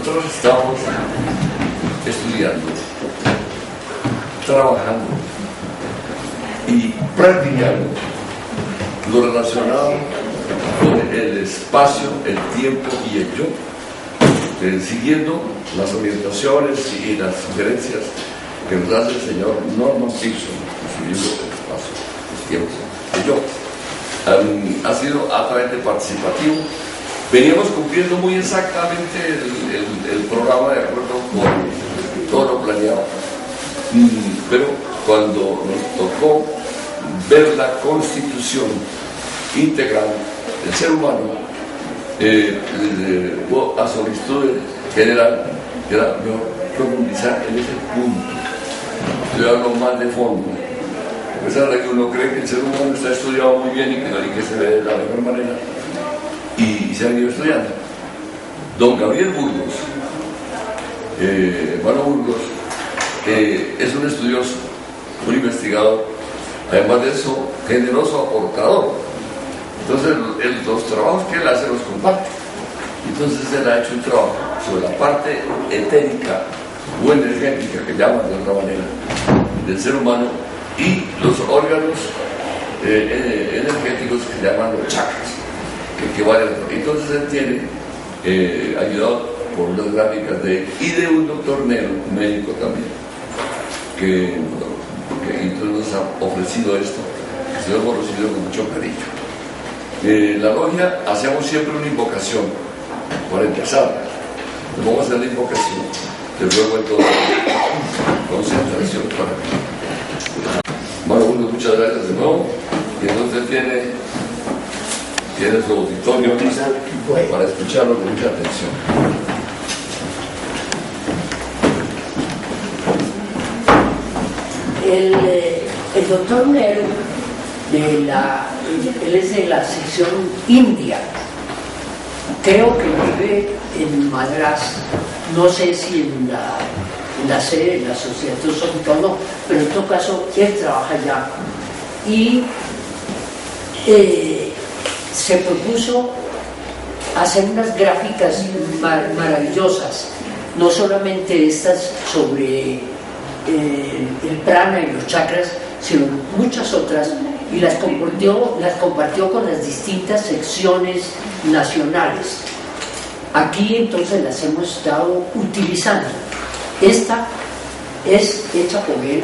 nosotros estamos estudiando, trabajando y practicando lo relacionado con el espacio, el tiempo y el yo, siguiendo las orientaciones y las sugerencias que nos hace el señor Norman Pearson en su libro El espacio, los tiempos, el yo. Ha sido altamente participativo. Veníamos cumpliendo muy exactamente el programa de acuerdo con todo lo planeado, pero cuando nos tocó ver la constitución integral del ser humano, hubo a solicitud general que era mejor profundizar en ese punto, estudiarlo más de fondo. A pesar de que uno cree que el ser humano está estudiado muy bien y que se ve de la mejor manera, y se han ido estudiando. Don Gabriel Burgos, hermano Burgos, es un estudioso, un investigador, además de eso, generoso aportador. Entonces, los trabajos que él hace los comparte. Entonces, él ha hecho un trabajo sobre la parte etérica o energética, que llaman de otra manera, del ser humano, y los órganos energéticos que llaman los chakras, que valen. Entonces él tiene, ayudado por unas gráficas y de un doctor médico también, que entonces nos ha ofrecido esto, que se lo hemos recibido con mucho cariño. La logia hacemos siempre una invocación para empezar. Vamos a hacer la invocación, que luego entonces concentración para mí. Bueno, muchas gracias de nuevo. Y entonces tiene su auditorio para escucharlo con mucha atención. El doctor Nehru, él es de la sección India, creo que vive en Madras, no sé si en la sede de la Sociedad Teosófica o no, pero en todo caso él trabaja allá y se propuso hacer unas gráficas maravillosas, no solamente estas sobre el prana y los chakras, sino muchas otras, y las compartió con las distintas secciones nacionales. Aquí entonces las hemos estado utilizando. Esta es hecha por él,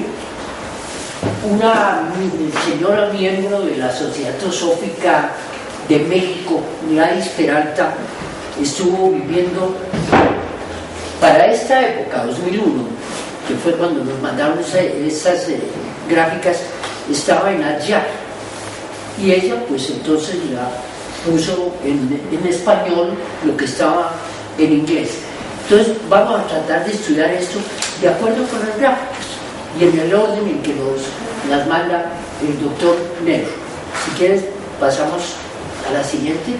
una señora miembro de la Sociedad Teosófica de México, Gladys Peralta, estuvo viviendo para esta época, 2001, que fue cuando nos mandaron esas gráficas, estaba en Adyar, y ella pues entonces la puso en español lo que estaba en inglés. Entonces vamos a tratar de estudiar esto de acuerdo con las gráficas y en el orden en que las manda el doctor Nehru. Si quieres pasamos a la siguiente.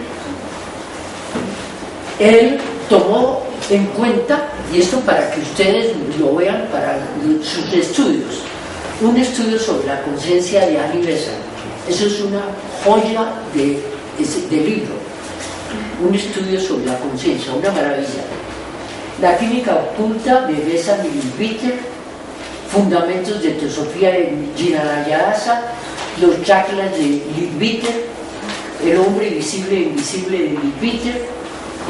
Él tomó en cuenta, y esto para que ustedes lo vean para sus estudios, un estudio sobre la conciencia de Annie Besant. Eso es una joya de libro, un estudio sobre la conciencia, una maravilla. La química oculta de Besant y Leadbeater, fundamentos de teosofía de Jnanayadasa, los chakras de Leadbeater, el hombre visible e invisible de Leadbeater,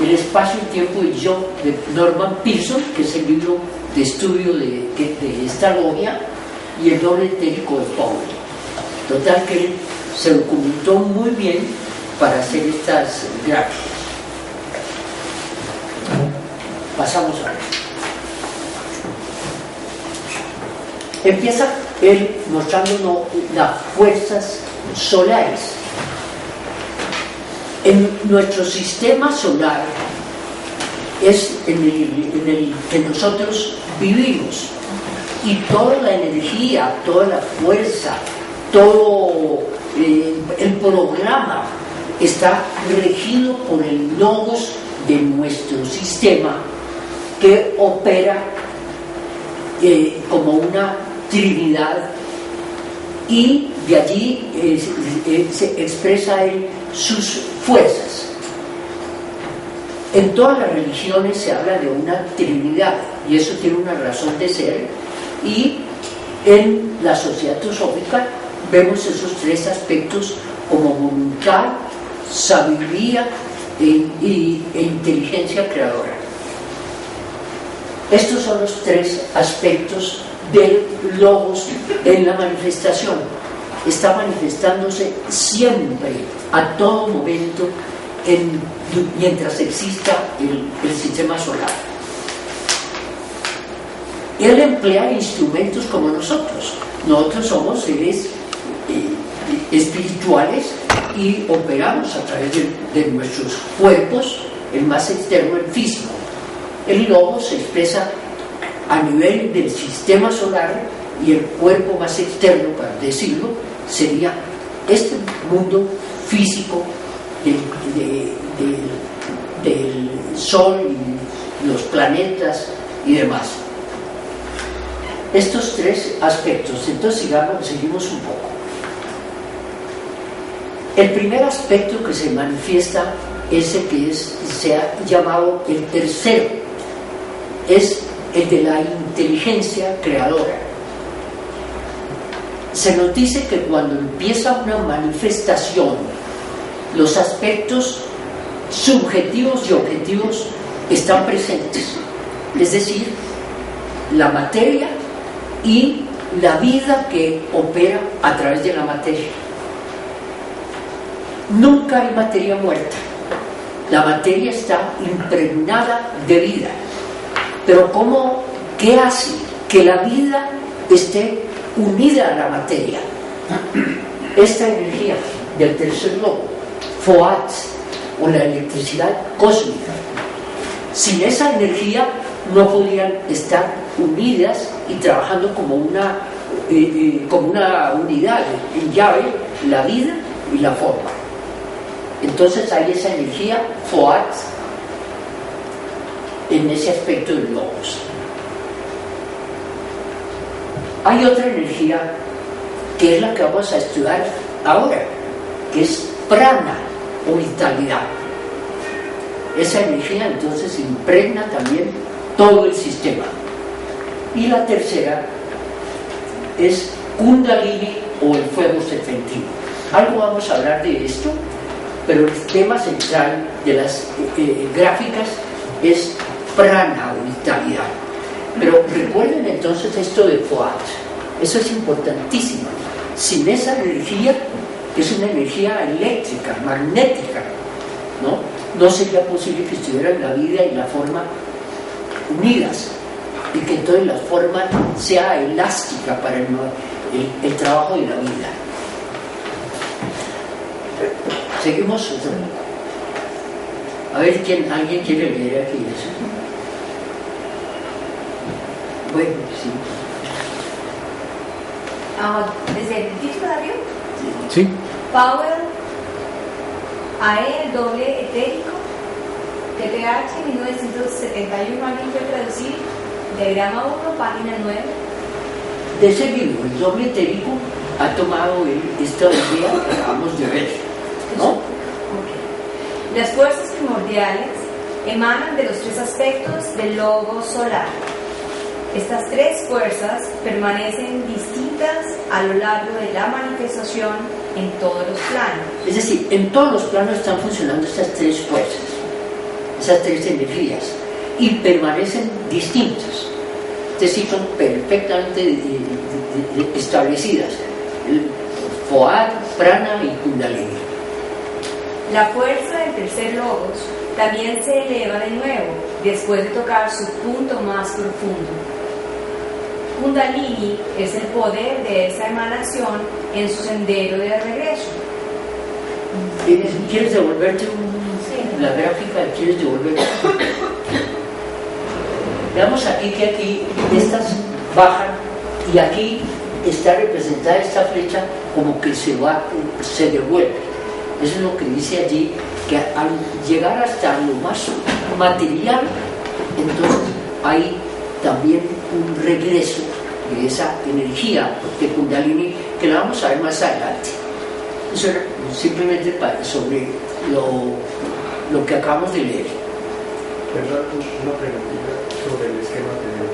el espacio, el tiempo y yo de Norman Pearson, que es el libro de estudio de esta logia, y el doble etérico de Powell. Total que él se documentó muy bien para hacer estas gráficas. Pasamos a ver. Empieza él mostrándonos las fuerzas solares. En nuestro sistema solar es en el que nosotros vivimos, y toda la energía, toda la fuerza, todo el programa está regido por el logos de nuestro sistema, que opera como una trinidad, y de allí se expresa en sus fuerzas. En todas las religiones se habla de una trinidad y eso tiene una razón de ser, y en la sociedad teosófica vemos esos tres aspectos como voluntad, sabiduría e inteligencia creadora. Estos son los tres aspectos del logos en la manifestación. Está manifestándose siempre, a todo momento, mientras exista el sistema solar. Él emplea instrumentos como nosotros. Nosotros somos seres espirituales y operamos a través de nuestros cuerpos, el más externo, el físico. El logos se expresa a nivel del sistema solar, y el cuerpo más externo, para decirlo, sería este mundo físico del Sol y los planetas y demás. Estos tres aspectos. Entonces seguimos un poco. El primer aspecto que se manifiesta, ese que se ha llamado el tercero, es el de la inteligencia creadora. Se nos dice que cuando empieza una manifestación, los aspectos subjetivos y objetivos están presentes, es decir, la materia y la vida que opera a través de la materia. Nunca hay materia muerta, la materia está impregnada de vida. Pero ¿qué hace que la vida esté unida a la materia? Esta energía del tercer logo, Foat, o la electricidad cósmica. Sin esa energía no podrían estar unidas y trabajando como una unidad en llave, la vida y la forma. Entonces hay esa energía Foat en ese aspecto del logos. Hay otra energía que es la que vamos a estudiar ahora, que es prana o vitalidad. Esa energía entonces impregna también todo el sistema. Y la tercera es Kundalini o el fuego serpentino. Algo vamos a hablar de esto, pero el tema central de las gráficas es prana o vitalidad. Pero recuerden entonces esto de Foat, eso es importantísimo. Sin esa energía, que es una energía eléctrica, magnética, no sería posible que estuvieran la vida y la forma unidas, y que entonces la forma sea elástica para el trabajo de la vida. Seguimos. A ver, ¿alguien quiere leer aquí eso? Bueno, sí. ¿Desde el diccionario? Sí. Power, AE, doble etérico, TPH, 1971, alguien puede traducir, diagrama 1, página 9. De ese libro, el doble etérico ha tomado esta idea que acabamos de ver, ¿no? Okay. Las fuerzas primordiales emanan de los tres aspectos del logo solar. Estas tres fuerzas permanecen distintas a lo largo de la manifestación en todos los planos. Es decir, en todos los planos están funcionando estas tres fuerzas, esas tres energías, y permanecen distintas. Es decir, son perfectamente establecidas. Foat, prana y kundalini. La fuerza del tercer logos también se eleva de nuevo después de tocar su punto más profundo. Kundalini es el poder de esa emanación en su sendero de regreso. ¿Quieres devolverte la gráfica? ¿Quieres devolverte? Veamos aquí que aquí estas bajan y aquí está representada esta flecha como que se devuelve. Eso es lo que dice allí, que al llegar hasta lo más material, entonces hay también un regreso de esa energía de Kundalini, que la vamos a ver más adelante. Eso era simplemente sobre lo que acabamos de leer. Perdón, una preguntita sobre el esquema anterior.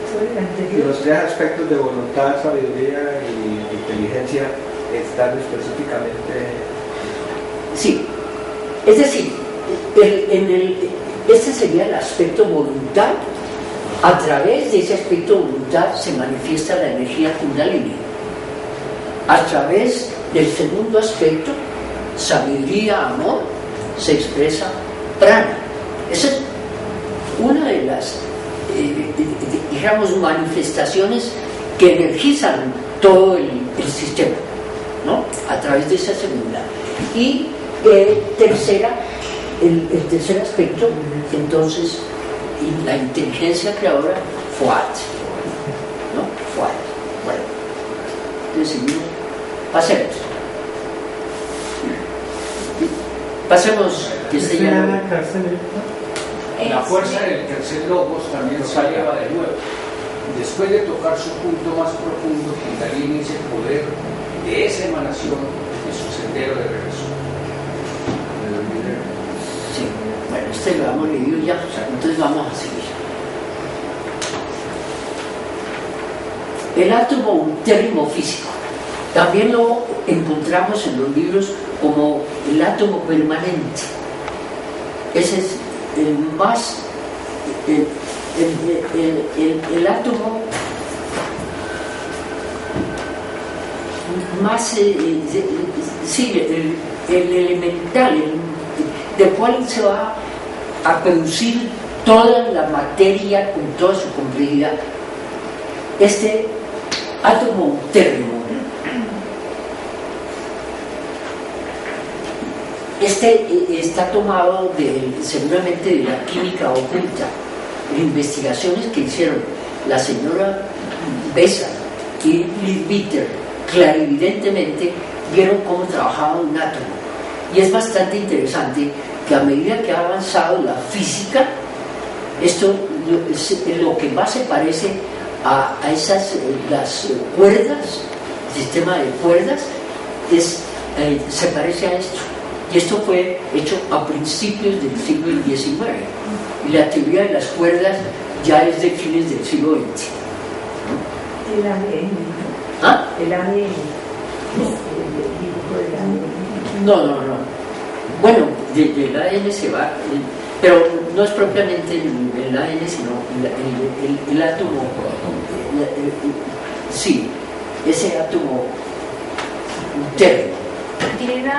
Sobre el anterior. Los tres aspectos de voluntad, sabiduría y inteligencia están específicamente... Sí, es decir, este sería el aspecto voluntad. A través de ese aspecto voluntad se manifiesta la energía Kundalini. A través del segundo aspecto, sabiduría, amor, se expresa prana. Esa es una de las, digamos, manifestaciones que energizan todo el sistema, ¿no? A través de esa segunda. Y tercera, el tercer aspecto, entonces, y la inteligencia creadora, Fuat, ¿no? Fuat. Bueno, entonces seguimos. Pasemos, que este ya no... La fuerza del tercer logos también se eleva de nuevo. Después de tocar su punto más profundo, Kundalini es el poder de esa emanación de su sendero de regreso. Sí, bueno, este lo hemos leído ya, entonces vamos a seguir. El átomo untérrimo físico también lo encontramos en los libros como el átomo permanente. Ese es el más, el átomo más, sí, el elemental, del cual se va a producir toda la materia con toda su complejidad. Este átomo untérrimo, está tomado seguramente de la química oculta, de investigaciones que hicieron la señora Bessa y Leadbeater. Clarividentemente vieron cómo trabajaba un átomo, y es bastante interesante que a medida que ha avanzado la física, esto lo que más se parece a esas las cuerdas, el sistema de cuerdas, se parece a esto. Y esto fue hecho a principios del siglo XIX, y la teoría de las cuerdas ya es de fines del siglo XX. El ADN. ¿Ah? El ADN. El ADN. No. Bueno, del ADN se va, pero no es propiamente el ADN, sino el átomo. Sí, ese átomo interno. Tiene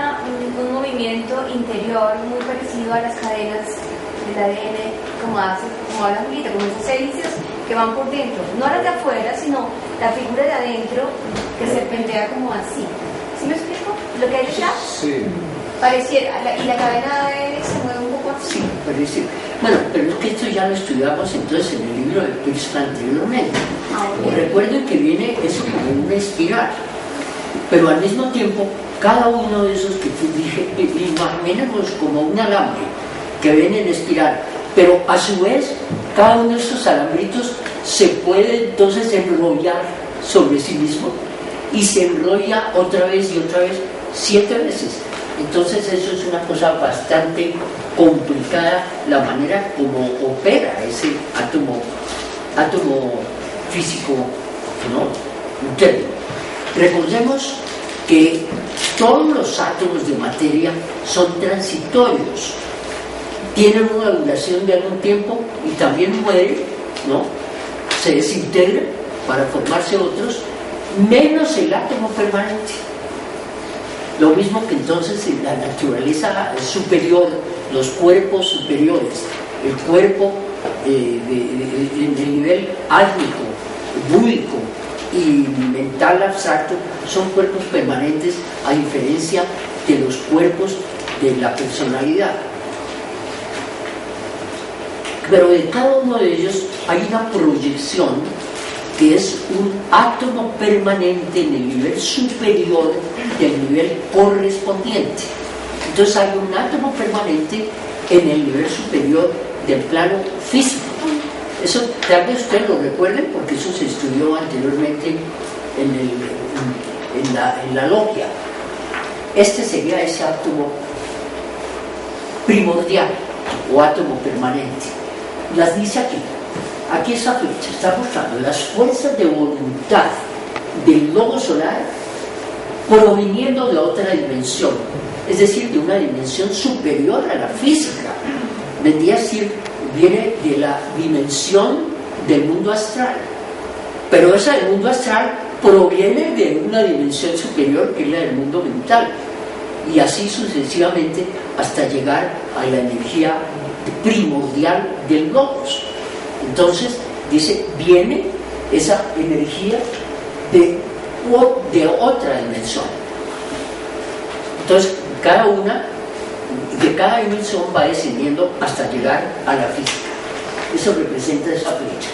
un movimiento interior muy parecido a las cadenas del ADN, como habla Julita, como esos hélices que van por dentro, no las de afuera, sino la figura de adentro que serpentea como así. ¿Sí me explico? Lo que hay detrás. Sí. Pareciera, y la cadena de ADN se mueve un poco así. Sí, parece. Bueno, pero es que esto ya lo estudiamos entonces en el libro de Peirce anteriormente. Recuerden que viene eso como una espiral, pero al mismo tiempo, cada uno de esos que dije, imaginemos como un alambre que viene en espiral, pero a su vez, cada uno de esos alambritos se puede entonces enrollar sobre sí mismo, y se enrolla otra vez y otra vez, 7 veces. Entonces eso es una cosa bastante complicada, la manera como opera ese átomo físico, ¿no? Interno. Recordemos que todos los átomos de materia son transitorios, tienen una duración de algún tiempo y también mueren, ¿no? Se desintegran para formarse otros, menos el átomo permanente. Lo mismo que entonces en la naturaleza superior, los cuerpos superiores, el cuerpo del nivel álmico, búdico y mental abstracto, son cuerpos permanentes, a diferencia de los cuerpos de la personalidad. Pero de cada uno de ellos hay una proyección que es un átomo permanente en el nivel superior del nivel correspondiente. Entonces hay un átomo permanente en el nivel superior del plano físico. Eso tal vez ustedes lo recuerden porque eso se estudió anteriormente en la logia. Este sería ese átomo primordial, o átomo permanente. Las dice aquí. Aquí esa flecha está mostrando las fuerzas de voluntad del logo solar proviniendo de otra dimensión, es decir, de una dimensión superior a la física. Vendría a decir, viene de la dimensión del mundo astral, pero esa del mundo astral proviene de una dimensión superior que es la del mundo mental, y así sucesivamente hasta llegar a la energía primordial del logos. Entonces dice, viene esa energía de otra dimensión. Entonces cada una de cada dimensión va descendiendo hasta llegar a la física. Eso representa esa flecha.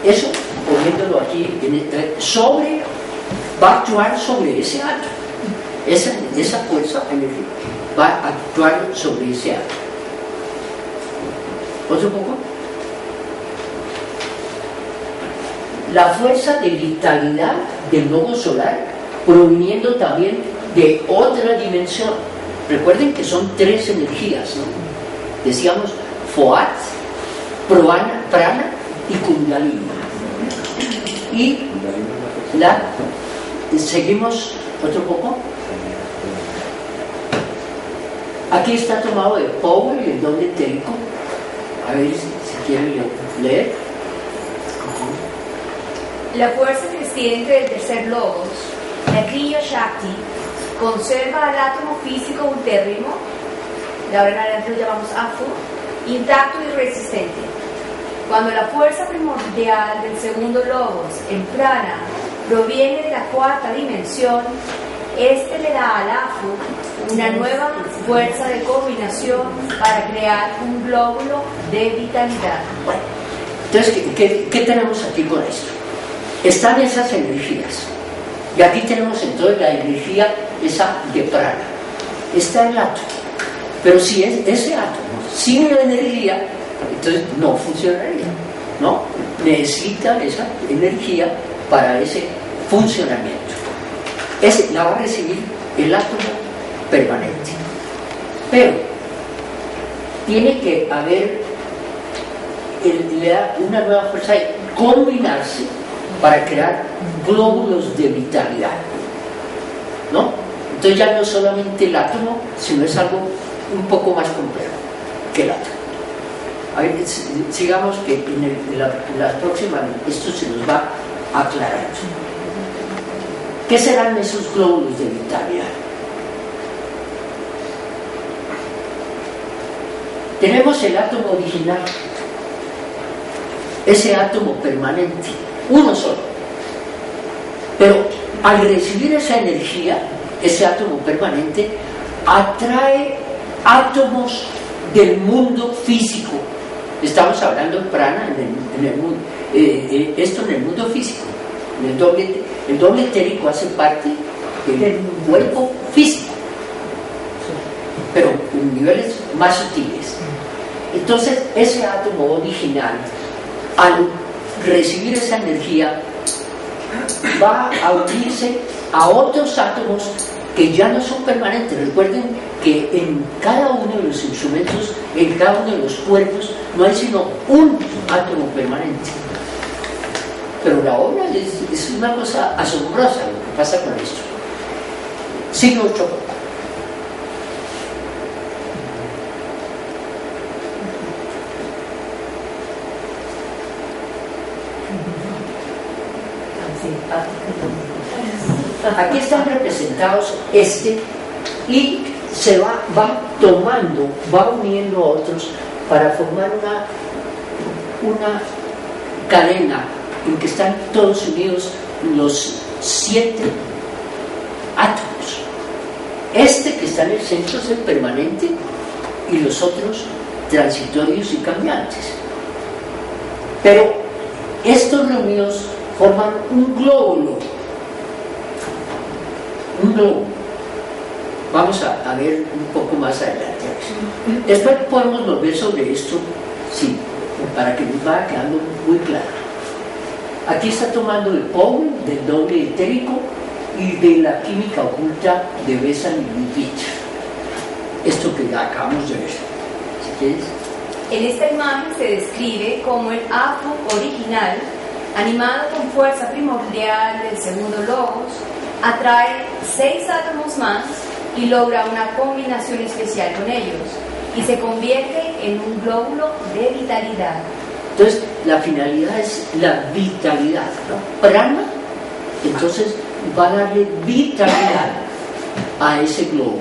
Eso, poniéndolo aquí va a actuar sobre ese átomo. Esa fuerza energética va a actuar sobre ese átomo. ¿Otro poco? La fuerza de vitalidad del logo solar proviniendo también de otra dimensión. Recuerden que son tres energías, ¿no? Decíamos Foat, Prana y Kundalini. Y seguimos otro poco. Aquí está tomado de Powell y el doble etérico. A ver si quieren leer. La fuerza creciente del tercer logos, la Kriya Shakti, conserva al átomo físico ultérrimo, de ahora en adelante lo llamamos Afu, intacto y resistente. Cuando la fuerza primordial del segundo logos, el prana, proviene de la cuarta dimensión, este le da al Afu una nueva fuerza de combinación para crear un glóbulo de vitalidad. Bueno, entonces, ¿qué tenemos aquí con esto? Están esas energías. Y aquí tenemos entonces la energía esa de prana. Está el átomo. Pero si es ese átomo sin la energía, entonces no funcionaría, ¿no? Necesita esa energía para ese funcionamiento. La va a recibir el átomo permanente. Pero tiene que haber una nueva fuerza de combinarse para crear glóbulos de vitalidad, ¿no? Entonces ya no solamente el átomo, sino es algo un poco más complejo que el átomo. A ver, sigamos que en la próxima esto se nos va aclarando. ¿Qué serán esos glóbulos de vitalidad? Tenemos el átomo original, ese átomo permanente, uno solo. Pero al recibir esa energía, ese átomo permanente atrae átomos del mundo físico. Estamos hablando de prana en el mundo, esto en el mundo físico. El doble etérico hace parte del cuerpo físico, pero en niveles más sutiles. Entonces, ese átomo original, al recibir esa energía, va a unirse a otros átomos que ya no son permanentes. Recuerden que en cada uno de los instrumentos, en cada uno de los cuerpos, no hay sino un átomo permanente. Pero la obra es una cosa asombrosa lo que pasa con esto. Sigue otro poco. Aquí están representados y se va tomando, va uniendo a otros para formar una cadena en que están todos unidos los 7 átomos. Que está en el centro es el permanente y los otros transitorios y cambiantes. Pero estos reunidos forman un glóbulo. Vamos a ver un poco más adelante. Después podemos volver sobre esto, sí, para que nos vaya quedando muy claro. Aquí está tomando de Powell, del doble etérico y de la química oculta de Bessel y Lipitsch. Esto que ya acabamos de ver. Si quieres. En esta imagen se describe como el Afu original, animado con fuerza primordial del segundo logos, atrae 6 átomos más y logra una combinación especial con ellos, y se convierte en un glóbulo de vitalidad. Entonces, la finalidad es la vitalidad, ¿no? Prana, entonces va a darle vitalidad a ese globo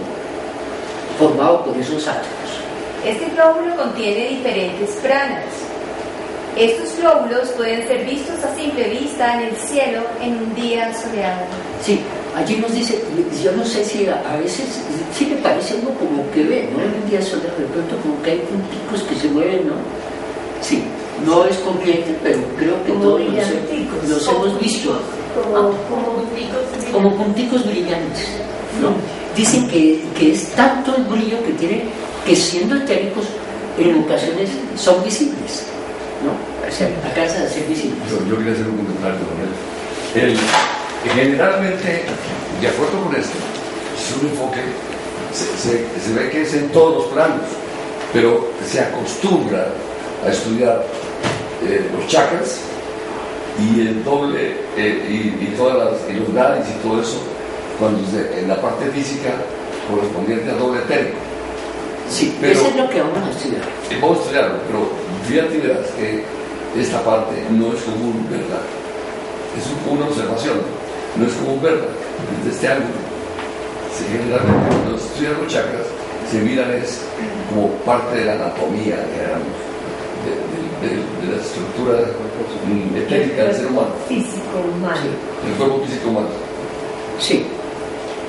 formado por esos átomos. Este glóbulo contiene diferentes pranas. Estos glóbulos pueden ser vistos a simple vista en el cielo en un día soleado. Sí, allí nos dice, yo no sé si a veces sí me parece uno como que ve, ¿no? En un día soleado de pronto como que hay punticos que se mueven, ¿no? Sí, no es corriente, pero creo que todos los hemos visto. Como punticos brillantes, ¿no? Dicen que es tanto el brillo que tiene que siendo etéricos en ocasiones son visibles, ¿no? O sea, alcanzan a ser visibles. Yo quería hacer un comentario con él. Generalmente, de acuerdo con esto, es un enfoque, se ve que es en todos los planos, pero se acostumbra a estudiar los chakras y el doble y los nadis y todo eso cuando en la parte física correspondiente al doble etérico. Sí, pero eso es lo que vamos a estudiar. Vamos a estudiarlo, pero fíjate, verás que esta parte no es común, ¿verdad? Es una observación, no es común verla desde este ángulo. Generalmente cuando se estudian los chakras se miran es como parte de la anatomía, digamos, de la estructura etérica del ser humano. Físico humano. Sí, el cuerpo físico humano. Sí.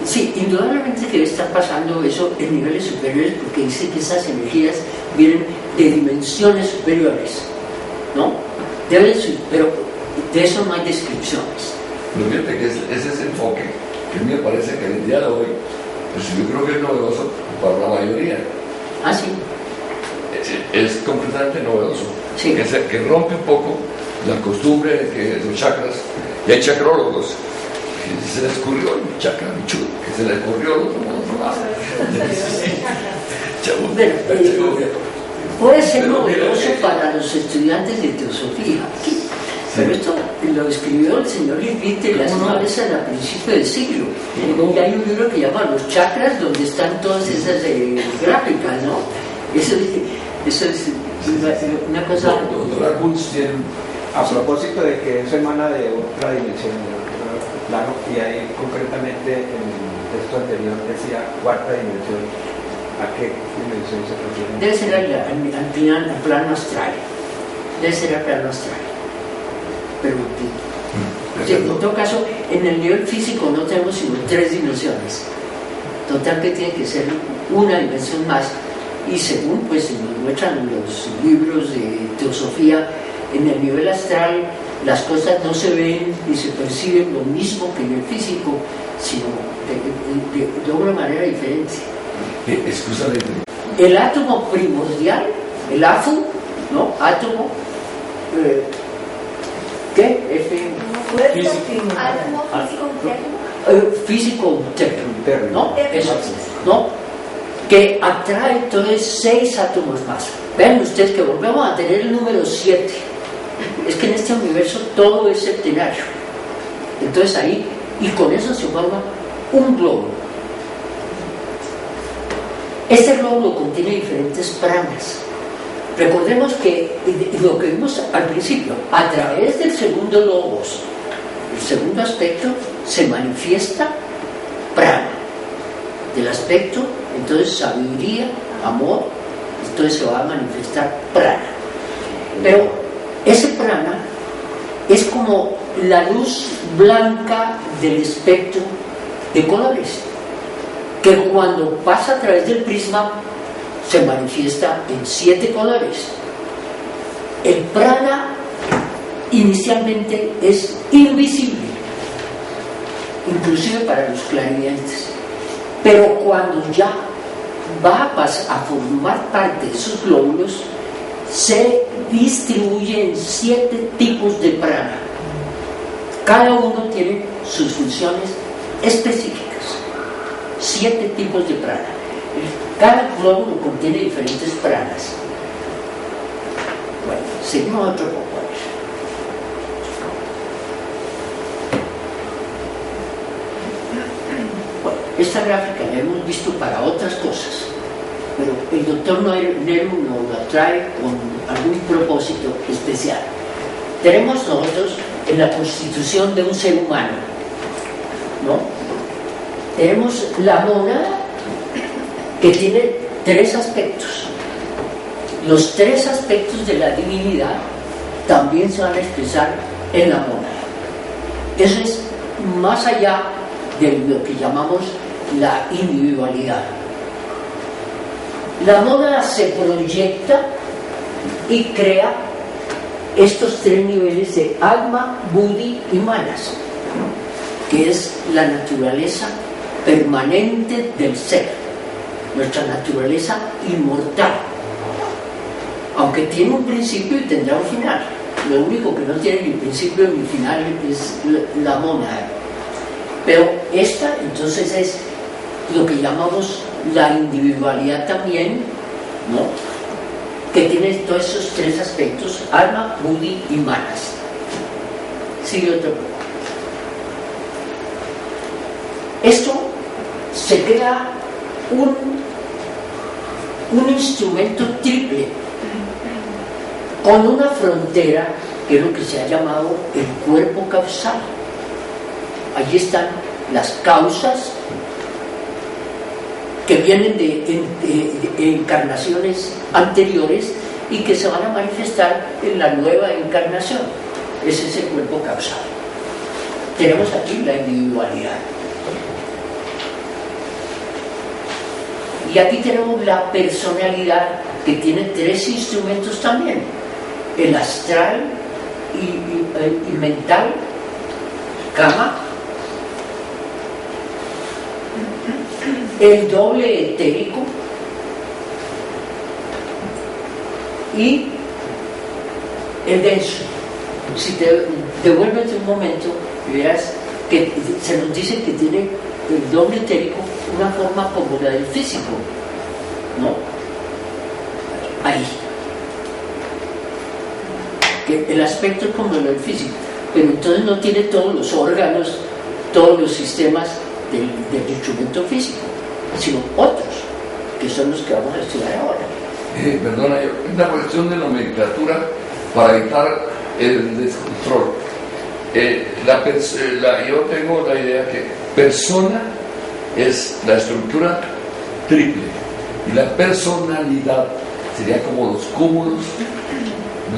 Sí, indudablemente que debe estar pasando eso en niveles superiores porque dice que esas energías vienen de dimensiones superiores, ¿no? Deben ser, pero de eso no hay descripciones. Pero fíjate que es ese enfoque que a mí me parece que en el día de hoy, pues yo creo que es novedoso para la mayoría. Ah, sí. Es completamente novedoso. Sí. Que rompe un poco la costumbre de que los chakras, y hay chakrólogos, que se les ocurrió el chakra bichú, que se les ocurrió el otro. Bueno, puede ser novedoso para los estudiantes de teosofía, pero esto lo escribió el señor Hirvite las naves a principios del siglo. Y hay un libro que llama Los Chakras, donde están todas esas gráficas, ¿no? Eso es una cosa. Doctora Kunz tiene. A propósito de que eso emana de otra dimensión, plano, y ahí concretamente en el texto anterior decía cuarta dimensión. ¿A qué dimensión se refiere? Debe ser al plano astral. Debe ser al plano astral. Pero sí, en todo caso, en el nivel físico no tenemos sino 3 dimensiones. Total que tiene que ser una dimensión más. Y según pues nos muestran los libros de teosofía, en el nivel astral las cosas no se ven ni se perciben lo mismo que en el físico, sino de una manera diferente. Excúsame. El átomo primordial, el AFU, ¿no? Átomo, ¿qué? Átomo físico físico-interno, ¿no? Eso, ¿no? Que atrae entonces 6 átomos más. Vean ustedes que volvemos a tener el número 7. Es que en este universo todo es septenario. Entonces ahí, y con eso se forma un globo. Este globo contiene diferentes pranas. Recordemos que lo que vimos al principio, a través del segundo logos, el segundo aspecto, se manifiesta prana. Del aspecto, entonces sabiduría, amor, entonces se va a manifestar prana. Pero ese prana es como la luz blanca del espectro de colores, que cuando pasa a través del prisma se manifiesta en 7 colores. El prana inicialmente es invisible, inclusive para los clarividentes, pero cuando ya va a formar parte de esos glóbulos, se distribuye en 7 tipos de prana. Cada uno tiene sus funciones específicas. 7 tipos de prana. Cada glóbulo contiene diferentes pranas. Seguimos otro poco. Bueno, esta gráfica la hemos visto para otras cosas, pero el doctor Nehru nos la trae con algún propósito especial. Tenemos nosotros en la constitución de un ser humano, ¿no? Tenemos la mónada, que tiene 3 aspectos. Los 3 aspectos de la divinidad también se van a expresar en la mónada. Eso es más allá de lo que llamamos la individualidad. La mónada se proyecta y crea estos 3 niveles de Atma, Buddhi y Manas, que es la naturaleza permanente del ser, nuestra naturaleza inmortal, aunque tiene un principio y tendrá un final. Lo único que no tiene ni principio ni final es la mónada. Pero esta entonces es lo que llamamos la individualidad también, ¿no? Que tiene todos esos 3 aspectos: Atma, Buddhi y Manas. Sigue otro poco. Esto se crea un instrumento triple con una frontera que es lo que se ha llamado el cuerpo causal. Allí están las causas que vienen de encarnaciones anteriores y que se van a manifestar en la nueva encarnación. Ese es el cuerpo causal. Tenemos aquí la individualidad. Y aquí tenemos la personalidad, que tiene 3 instrumentos también: el astral y mental, Kama, el doble etérico y el denso. Si te devuelves un momento, verás que se nos dice que tiene el doble etérico una forma como la del físico, ¿no? Ahí. Que el aspecto es como el del físico, pero entonces no tiene todos los órganos, todos los sistemas del instrumento físico, sino otros, que son los que vamos a estudiar ahora. Perdona, una cuestión de nomenclatura para evitar el descontrol. Yo tengo la idea que persona es la estructura triple y la personalidad sería como los cúmulos,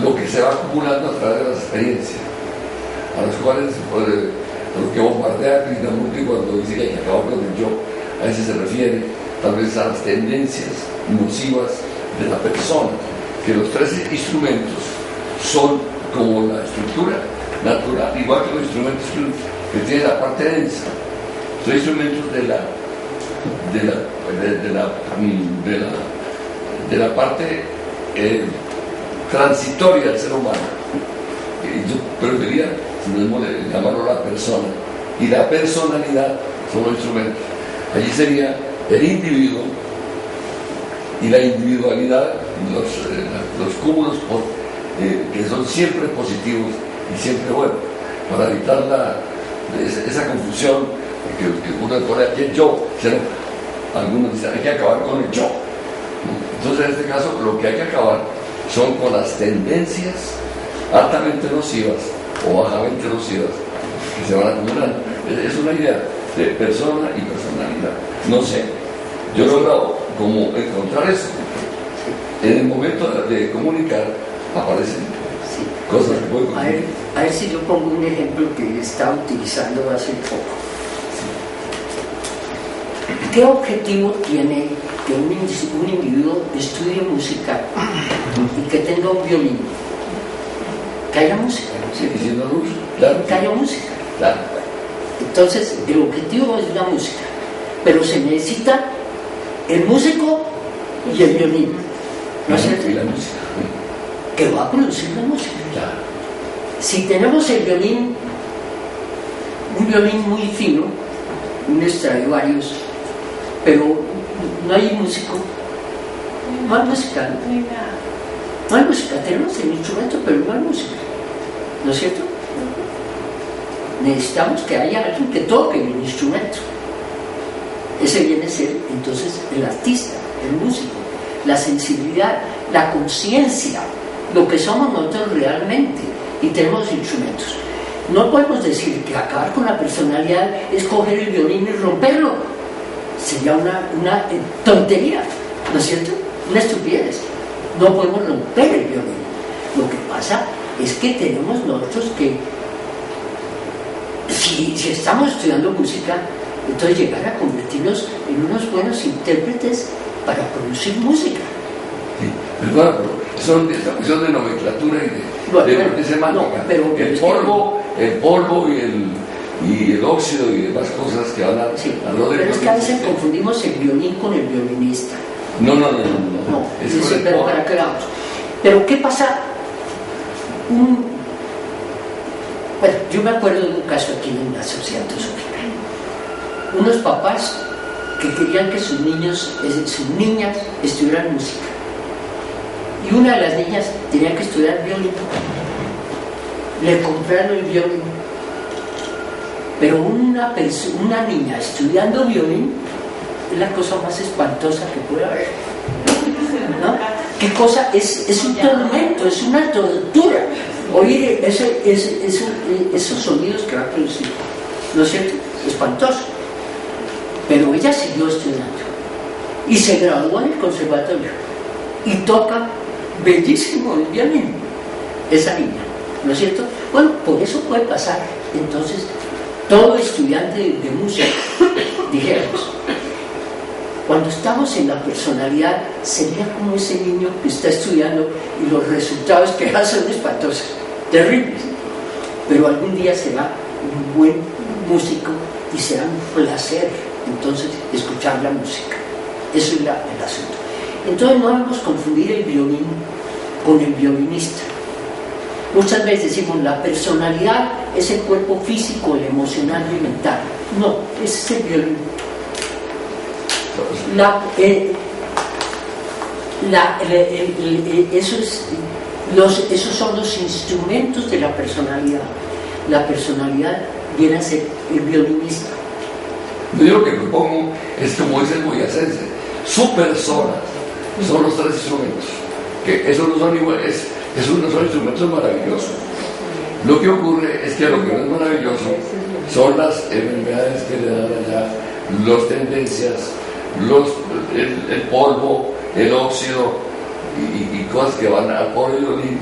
lo que se va acumulando a través de las experiencias, a los cuales a lo que bombardea Krishnamurti cuando dice que hay que acabar con el yo. A veces se refiere tal vez a las tendencias nocivas de la persona, que los 3 instrumentos son como la estructura natural, igual que los instrumentos que tiene la parte densa. Son instrumentos de la parte transitoria del ser humano. Yo preferiría, si no llamarlo la persona, y la personalidad son los instrumentos. Allí sería el individuo y la individualidad, los cúmulos que son siempre positivos y siempre buenos, para evitar esa confusión que uno pone aquí el yo. Algunos dicen hay que acabar con el yo. Entonces en este caso lo que hay que acabar son con las tendencias altamente nocivas o bajamente nocivas que se van acumulando. Es una idea de persona y personalidad. No sé, yo he logrado como encontrar eso. En el momento de comunicar aparecen cosas que pueden comunicar. A ver si yo pongo un ejemplo que estaba utilizando hace poco. ¿Qué objetivo tiene que un individuo estudie música y que tenga un violín? Que haya música, ¿no? Sí, diciendo luz, claro. Que haya música. Claro. Entonces, el objetivo es la música, pero se necesita el músico y el violín. ¿No es cierto? Y la música. Que va a producir la música. Claro. Si tenemos el violín, un violín muy fino, un Stradivarius, pero no hay músico, no hay música, ¿no? No hay música, tenemos el instrumento, pero no hay música, ¿no es cierto? Necesitamos que haya alguien que toque el instrumento. Ese viene a ser entonces el artista, el músico, la sensibilidad, la conciencia, lo que somos nosotros realmente, y tenemos instrumentos. No podemos decir que acabar con la personalidad es coger el violín y romperlo. Sería una tontería, ¿no es cierto? Una estupidez. No podemos romper el violín. Lo que pasa es que tenemos nosotros que, si estamos estudiando música, entonces llegar a convertirnos en unos buenos intérpretes para producir música. Sí, pero claro, son esta cuestión de nomenclatura y de semántica. No, pero el polvo y el óxido y demás cosas que hablan. Sí, pero es que a veces confundimos el violín con el violinista. No. Es decir, pero para qué vamos. Pero ¿qué pasa? Bueno, yo me acuerdo de un caso aquí en la Sociedad Teosófica. Unos papás que querían que sus niñas estudiaran música. Y una de las niñas tenía que estudiar violín. Le compraron el violín. Pero una niña estudiando violín es la cosa más espantosa que puede haber, ¿no? ¿Qué cosa? Es un tormento, es una tortura oír esos sonidos que va a producir, ¿no es cierto? Espantoso. Pero ella siguió estudiando y se graduó en el conservatorio y toca bellísimo el violín, esa niña, ¿no es cierto? Bueno, por eso puede pasar entonces todo estudiante de música, dijéramos, cuando estamos en la personalidad, sería como ese niño que está estudiando y los resultados que da son espantosos, terribles, pero algún día será un buen músico y será un placer entonces escuchar la música. Eso es el asunto. Entonces no debemos confundir el violín con el violinista. Muchas veces decimos la personalidad es el cuerpo físico, el emocional y el mental. No, ese es el violín. Esos son los instrumentos de la personalidad. La personalidad viene a ser el violinista. Yo lo que propongo es, como dice el boyacense, su persona son los tres instrumentos, que esos no son iguales, esos no son instrumentos maravillosos. Lo que ocurre es que lo que no es maravilloso son las enfermedades que le dan allá, las tendencias, el polvo, el óxido y cosas que van a por el violín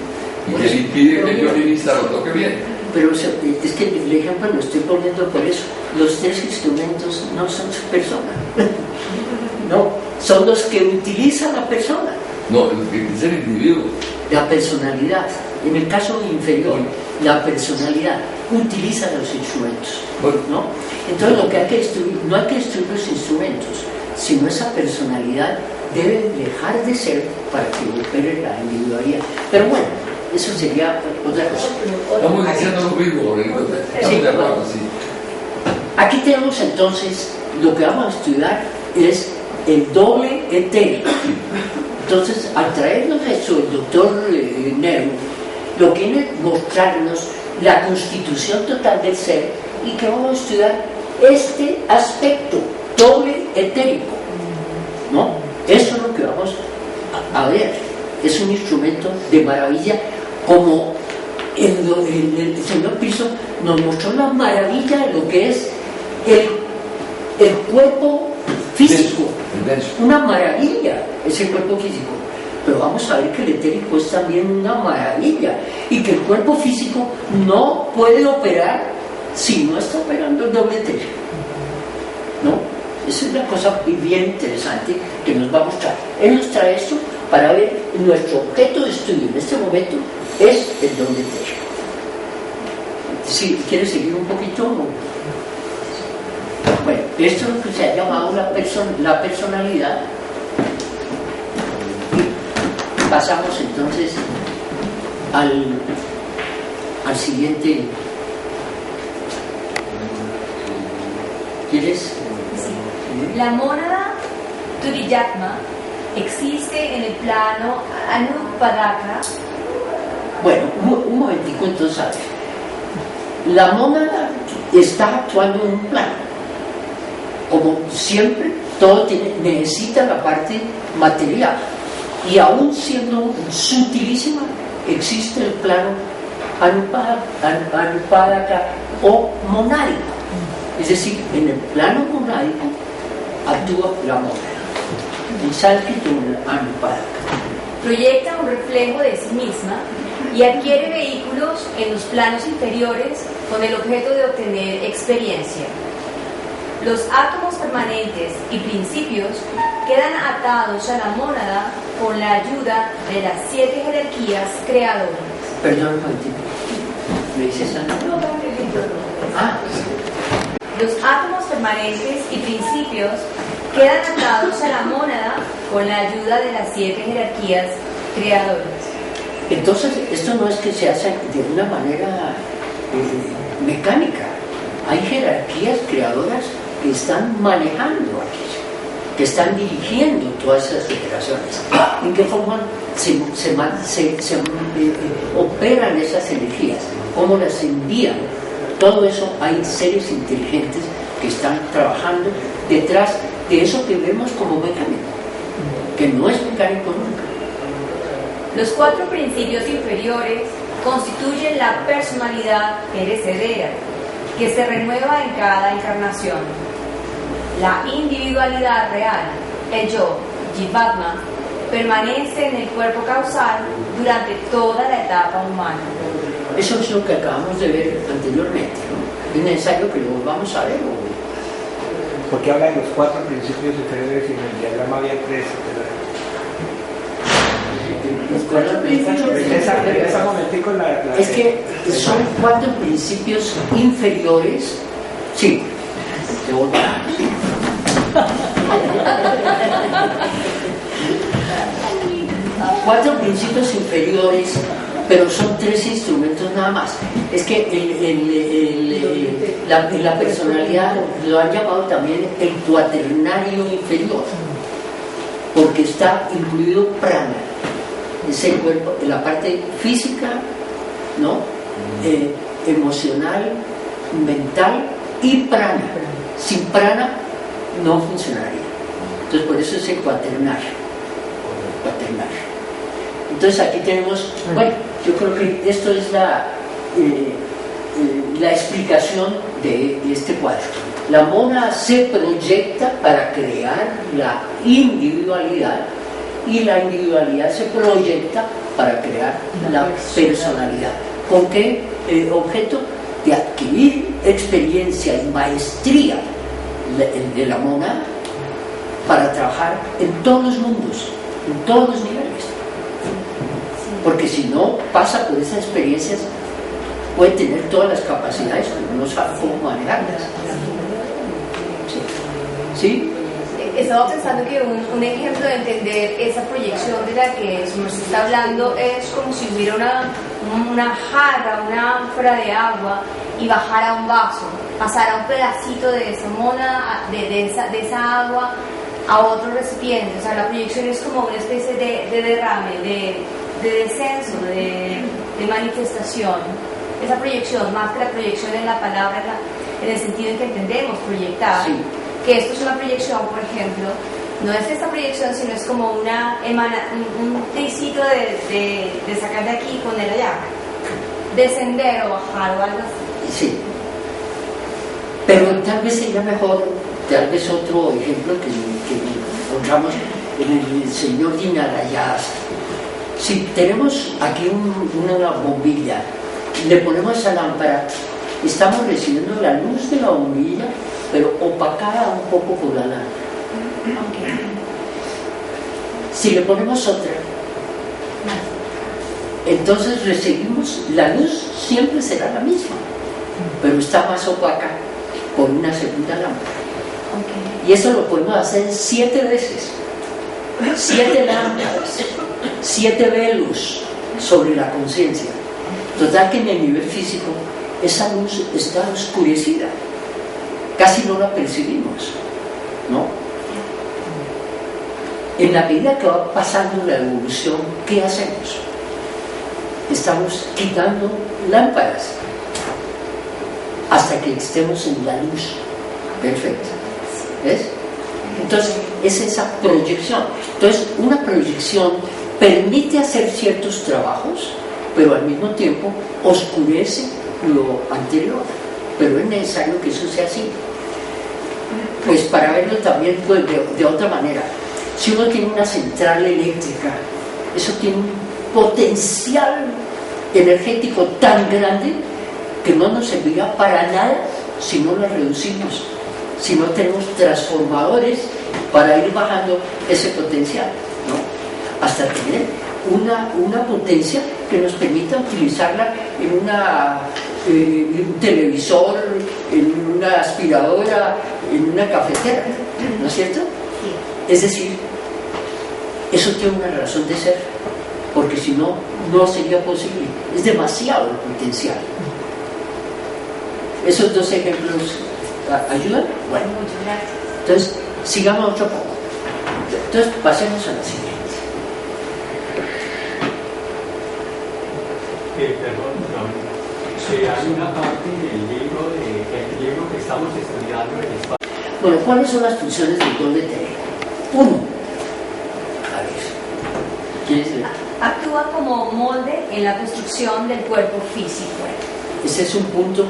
y que le impiden que el violinista lo toque bien. Pero es que el ejemplo lo estoy poniendo por eso. Los tres instrumentos no son su persona. No, son los que utiliza la persona. No, es el individuo. La personalidad. En el caso inferior, la personalidad utiliza los instrumentos, ¿no? Entonces lo que hay que destruir, no hay que destruir los instrumentos, sino esa personalidad debe dejar de ser para que opere la individualidad. Pero bueno, eso sería otra cosa. Estamos diciendo lo mismo, estamos de acuerdo, sí. Aquí tenemos entonces, lo que vamos a estudiar es el doble etérico. Entonces, al traernos eso, el doctor Nero lo que viene a mostrarnos la constitución total del ser y que vamos a estudiar este aspecto doble etérico, ¿no? Eso es lo que vamos a ver. Es un instrumento de maravilla, como el señor Piso nos mostró la maravilla de lo que es el cuerpo físico. Una maravilla es el cuerpo físico, pero vamos a ver que el etérico es también una maravilla y que el cuerpo físico no puede operar si no está operando el doble etérico, ¿no? Esa es una cosa bien interesante que nos va a mostrar. Él nos trae esto para ver nuestro objeto de estudio en este momento es el doble etérico. Si quieres seguir un poquito. Bueno, esto es lo que se ha llamado la personalidad. Y pasamos entonces al siguiente. ¿Quieres? La mónada Turiyatma existe en el plano Anupadaka. Bueno, un momentico entonces, a ver. La mónada está actuando en un plano. Como siempre, todo necesita la parte material. Y aún siendo sutilísima, existe el plano Anupadaka o monádico. Es decir, en el plano monádico actúa la mónada. El sánscrito Anupadaka. Proyecta un reflejo de sí misma y adquiere vehículos en los planos inferiores con el objeto de obtener experiencia. Los átomos permanentes y principios quedan atados a la mónada con la ayuda de las 7 jerarquías creadoras. Perdón, un momentito. ¿Me dices algo? Ah, Los átomos permanentes y principios quedan atados a la mónada con la ayuda de las 7 jerarquías creadoras. entonces esto no es que se hace de una manera mecánica. Hay jerarquías creadoras que están manejando aquello, que están dirigiendo todas esas operaciones. ¿En qué forma se operan esas energías? ¿Cómo las envían? Todo eso hay seres inteligentes que están trabajando detrás de eso que vemos como mecánico, que no es mecánico nunca. Los 4 principios inferiores constituyen la personalidad perecedera, que se renueva en cada encarnación. La individualidad real, el yo, Jivatma, permanece en el cuerpo causal durante toda la etapa humana. Eso es lo que acabamos de ver anteriormente, ¿no? ¿Es necesario que lo volvamos a ver? Porque habla de los 4 principios inferiores y en el diagrama había 3. Esa momentico es que son 4 principios inferiores. Sí, te volvamos. 4 principios inferiores, pero son 3 instrumentos nada más. Es que la personalidad lo han llamado también el cuaternario inferior, porque está incluido prana. Es el cuerpo, la parte física, ¿no? Emocional, mental y prana. Sin prana no funcionaría. Entonces por eso es el cuaternario. Entonces aquí tenemos, bueno, yo creo que esto es la explicación de este cuadro. La mónada se proyecta para crear la individualidad y la individualidad se proyecta para crear la personalidad. ¿Con qué objeto? De adquirir experiencia y maestría de la mónada para trabajar en todos los mundos, en todos los niveles. Porque si no pasa por esas experiencias, puede tener todas las capacidades, pero no sabe cómo manejarlas. ¿Sí? Estaba pensando que un ejemplo de entender esa proyección de la que nos está hablando es como si hubiera una jarra, una ánfora de agua y bajara un vaso, pasara un pedacito de esa mónada, de esa agua a otro recipiente. O sea, la proyección es como una especie de derrame, de descenso, de manifestación. Esa proyección, más que la proyección en la palabra, en el sentido en que entendemos proyectar. Sí. Que esto es una proyección, por ejemplo, no es esta proyección, sino es como un tricito de sacar de aquí y poner allá, descender o bajar o algo así. Sí, pero tal vez sería mejor, tal vez otro ejemplo que encontramos en el señor Dinarayas. Si tenemos aquí una bombilla, le ponemos esa lámpara, estamos recibiendo la luz de la bombilla, pero opacada un poco por la lámpara. Okay. Si le ponemos otra, entonces recibimos, la luz siempre será la misma, pero está más opaca por una segunda lámpara. Okay. Y eso lo podemos hacer 7 veces, 7 lámparas, 7 velos sobre la conciencia. Total que en el nivel físico esa luz está oscurecida, casi no la percibimos, ¿no? en la medida que va pasando la evolución, ¿qué hacemos? Estamos quitando lámparas hasta que estemos en la luz perfecta. ¿Ves? Entonces, es esa proyección. Entonces, una proyección permite hacer ciertos trabajos, pero al mismo tiempo oscurece lo anterior. Pero es necesario que eso sea así. Pues para verlo también pues, de otra manera, si uno tiene una central eléctrica, eso tiene un potencial energético tan grande que no nos servirá para nada si no la reducimos, si no tenemos transformadores para ir bajando ese potencial, ¿no? Hasta tener una potencia que nos permita utilizarla en un televisor, en una aspiradora, en una cafetera, ¿no es cierto? Es decir, eso tiene una razón de ser, porque si no, no sería posible. Es demasiado el potencial. ¿Esos dos ejemplos ayudan? Bueno, Muchas gracias. entonces, sigamos otro poco. Entonces, pasemos a la siguiente. Perdón, hay una parte del libro que estamos estudiando en el espacio. Bueno, ¿cuáles son las funciones del doble etérico? Uno. A ver, ¿quieres ver? Actúa como molde en la construcción del cuerpo físico. Ese es un punto.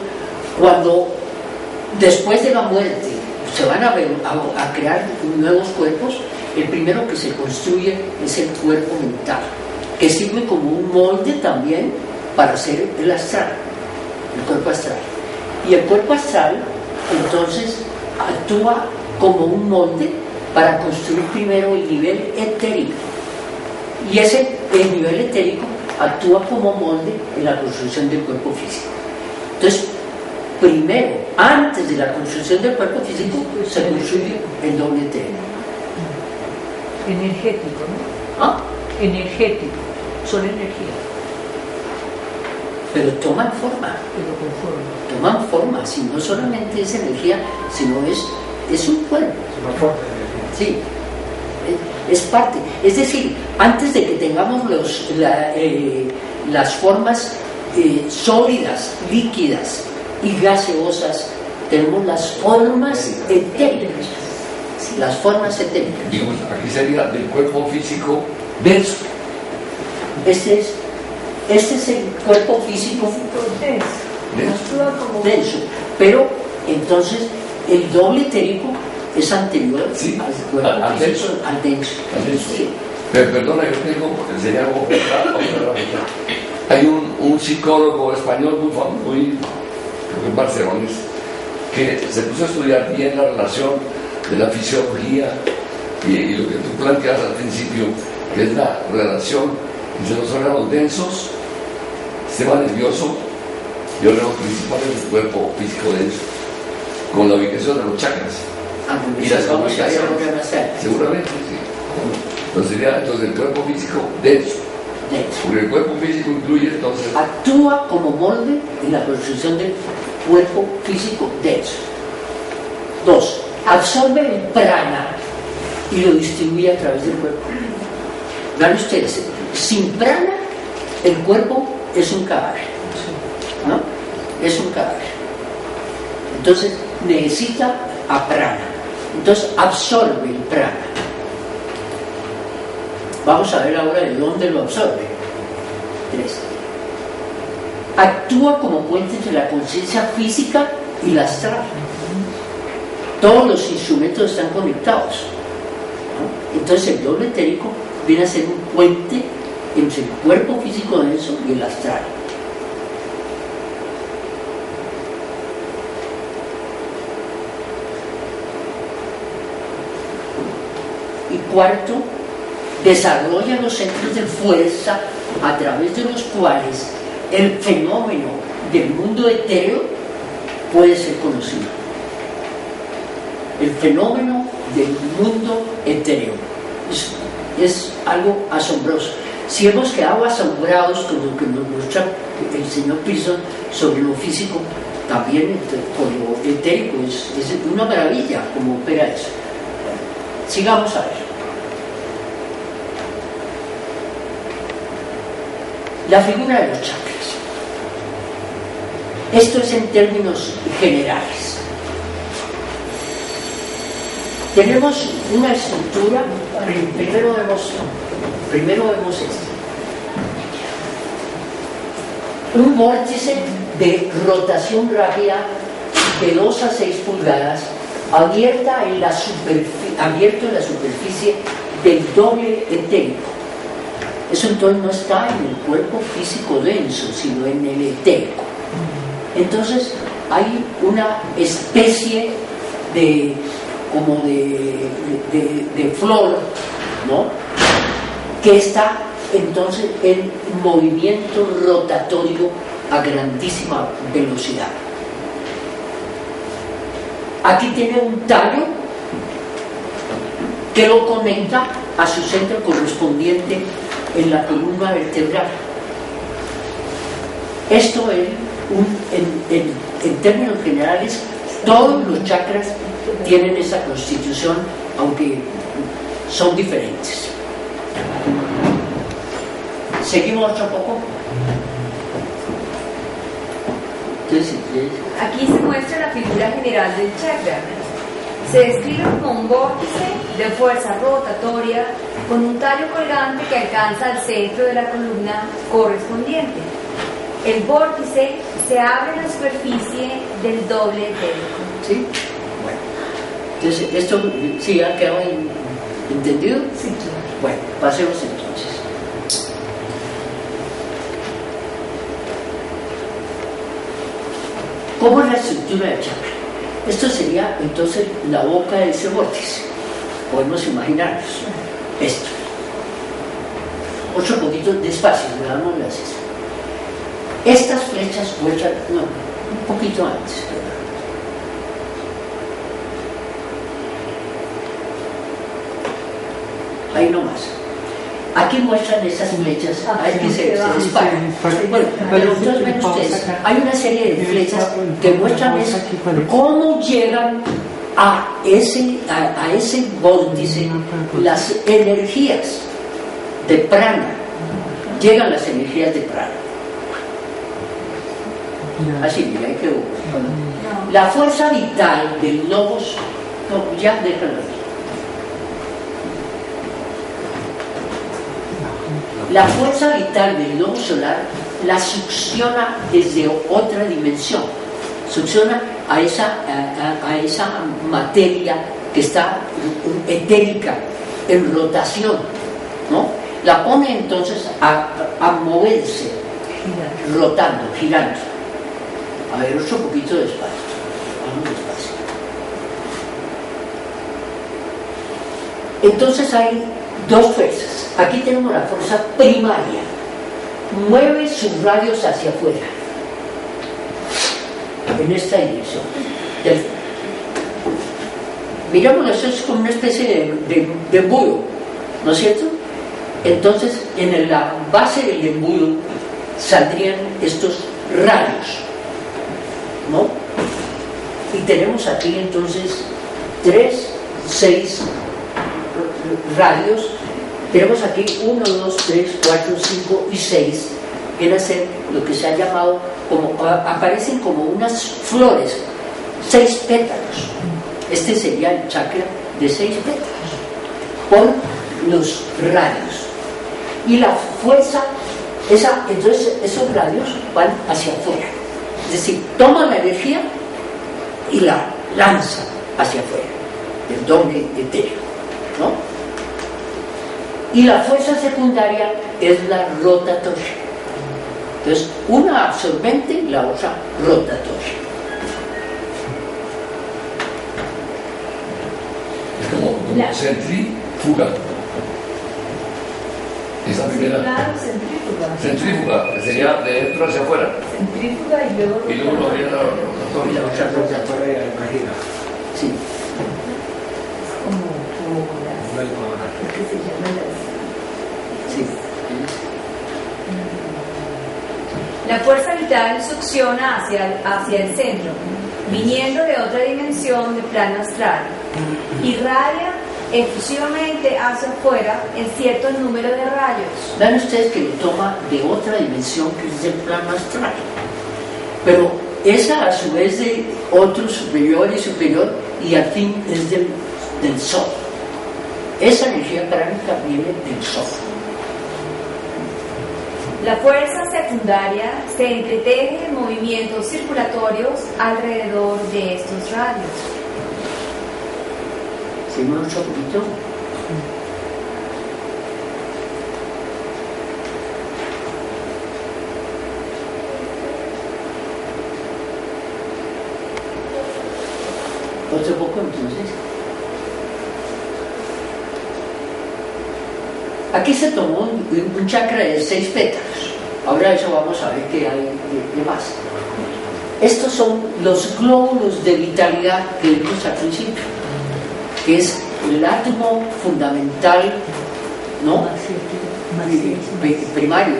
Cuando después de la muerte se van a crear nuevos cuerpos, el primero que se construye es el cuerpo mental, que sirve como un molde también para hacer el astral, el cuerpo astral. Y el cuerpo astral entonces actúa como un molde para construir primero el nivel etérico. Y el nivel etérico actúa como molde en la construcción del cuerpo físico. Entonces, primero, antes de la construcción del cuerpo físico, se construye el doble etérico. Energético, ¿no? ¿Ah? Energético, son energía, Pero toman forma. pero conforme. Toman forma, si no solamente es energía, sino es un cuerpo. Es una forma de energía. Sí, es parte. Es decir, antes de que tengamos las formas sólidas, líquidas y gaseosas, tenemos las formas etéricas. Las formas etéricas. Digamos, aquí sería del cuerpo físico denso. Este es el cuerpo físico Actúa como denso, pero entonces el doble etérico es anterior Sí, al cuerpo al físico, denso. al denso. Al denso. Sí. Pero perdona, yo tengo, sería algo hay un psicólogo español muy famoso, creo que en Barcelona, que se puso a estudiar bien la relación de la fisiología y lo que tú planteas al principio, que es la relación entre los órganos densos, sistema nervioso y órganos principales del cuerpo físico denso, con la ubicación de los chakras. Y las Vamos a ver comunicaciones. ahora más tarde. Seguramente, sí. Entonces sería el cuerpo físico denso. Denso. Porque el cuerpo físico incluye entonces. Actúa como molde en la construcción del cuerpo físico denso. 2. Absorbe el prana y lo distribuye a través del cuerpo. Vean ustedes, sin prana el cuerpo es un cadáver, ¿no? Es un cadáver. Entonces necesita a prana. Entonces absorbe el prana. Vamos a ver ahora de dónde lo absorbe. 3. Actúa como puente entre la conciencia física y la astral. Todos los instrumentos están conectados, ¿no? Entonces el doble etérico viene a ser un puente entre el cuerpo físico denso y el astral. Y cuarto, desarrolla los centros de fuerza a través de los cuales el fenómeno del mundo etéreo puede ser conocido. El fenómeno del mundo etéreo es algo asombroso. Si hemos quedado asombrados con lo que nos muestra el señor Pearson sobre lo físico, también con lo etérico es una maravilla cómo opera eso. Sigamos a ver. La figura de los chakras. Esto es en términos generales. Tenemos una estructura, primero vemos esto. Un vórtice de rotación rápida de 2 a 6 pulgadas, abierto en la superficie del doble etérico. Eso entonces no está en el cuerpo físico denso, sino en el etérico. Entonces hay una especie de flor, ¿no?, que está entonces en movimiento rotatorio a grandísima velocidad. Aquí tiene un tallo que lo conecta a su centro correspondiente en la columna vertebral. Esto es en términos generales, todos los chakras tienen esa constitución, aunque son diferentes. Seguimos otro poco. Entonces, Aquí se muestra la figura general del chakra. Se describe como un vórtice de fuerza rotatoria con un tallo colgante que alcanza al centro de la columna correspondiente. El vórtice se abre en la superficie del doble etérico. ¿sí? Bueno, entonces, ¿esto sí ha quedado entendido? Sí, claro. Bueno, pasemos entonces. ¿Cómo es la estructura del chakra? Esto sería entonces la boca de ese vórtice. Podemos imaginarnos esto. Otro poquito despacio, veamos las. Estas flechas muestran, no, un poquito antes. Ahí nomás. Aquí muestran esas flechas, hay que se disparan. Bueno, pero entonces ven ustedes, hay una serie de flechas que muestran cómo llegan a ese vórtice las energías de prana. Llegan las energías de prana. Así, mira, ahí quedó. La fuerza vital del logos, no, ya déjalo ahí. La fuerza vital del globo solar la succiona desde otra dimensión, succiona a esa materia que está etérica, en rotación, ¿no? La pone entonces a moverse, rotando, girando. A ver, otro poquito despacio. Vamos despacio. Entonces hay dos fuerzas. Aquí tenemos la fuerza primaria. Mueve sus radios hacia afuera. En esta dirección. Miramos, eso es como una especie de embudo, ¿no es cierto? Entonces, en la base del embudo saldrían estos radios, ¿no? Y tenemos aquí entonces 6 radios. Tenemos aquí 1, 2, 3, 4, 5 y 6. Viene a ser lo que se ha llamado, aparecen como unas flores, 6 pétalos. Este sería el chakra de 6 pétalos, por los radios. Y la fuerza, entonces esos radios van hacia afuera. Es decir, toman la energía y la lanzan hacia afuera, del doble etérico, ¿no? Y la fuerza secundaria es la rotatoria. Entonces, una absorbente, la otra rotatoria. Es como centrífuga. Esa primera. Claro, centrífuga. Centrífuga, que sería de dentro hacia afuera. Centrífuga y luego lo haría la Y rotatoria. la otra rotatoria. Sí. como las que se llaman las. Sí. La fuerza vital succiona hacia el centro, viniendo de otra dimensión de plano astral. Irradia efusivamente hacia afuera en cierto número de rayos. Vean ustedes que lo toma de otra dimensión que es del plano astral. Pero esa a su vez de otro superior y superior, y al fin es del Sol. Esa energía pránica viene del Sol. La fuerza secundaria se entreteje en movimientos circulatorios alrededor de estos radios. Seguimos otro poquito. Otro poco entonces. Aquí se tomó un chakra de 6 pétalos. Ahora eso vamos a ver qué hay de más. Estos son los glóbulos de vitalidad que vimos al principio, que es el átomo fundamental, ¿no? Primario,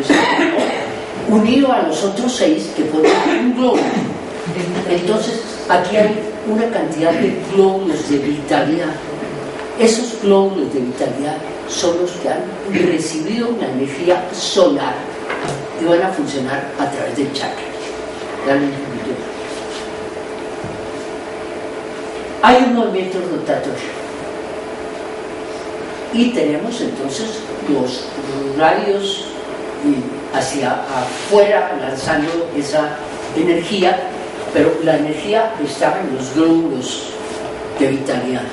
¿no? Unido a los otros 6 que forman un glóbulo. Entonces aquí hay una cantidad de glóbulos de vitalidad. Esos glóbulos de vitalidad son los que han recibido una energía solar y van a funcionar a través del chakra. Hay un movimiento rotatorio y tenemos entonces los radios hacia afuera lanzando esa energía, pero la energía está en los glóbulos de vitalidad.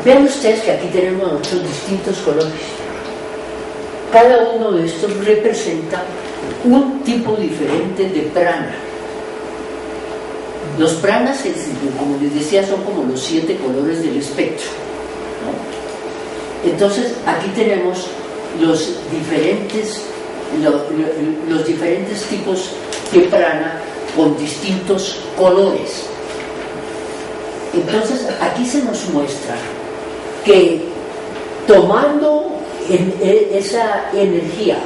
Vean ustedes que aquí tenemos otros distintos colores. Cada uno de estos representa un tipo diferente de prana. Los pranas, como les decía, son como los 7 colores del espectro, ¿no? Entonces aquí tenemos los diferentes tipos de prana con distintos colores. Entonces aquí se nos muestra que tomando esa energía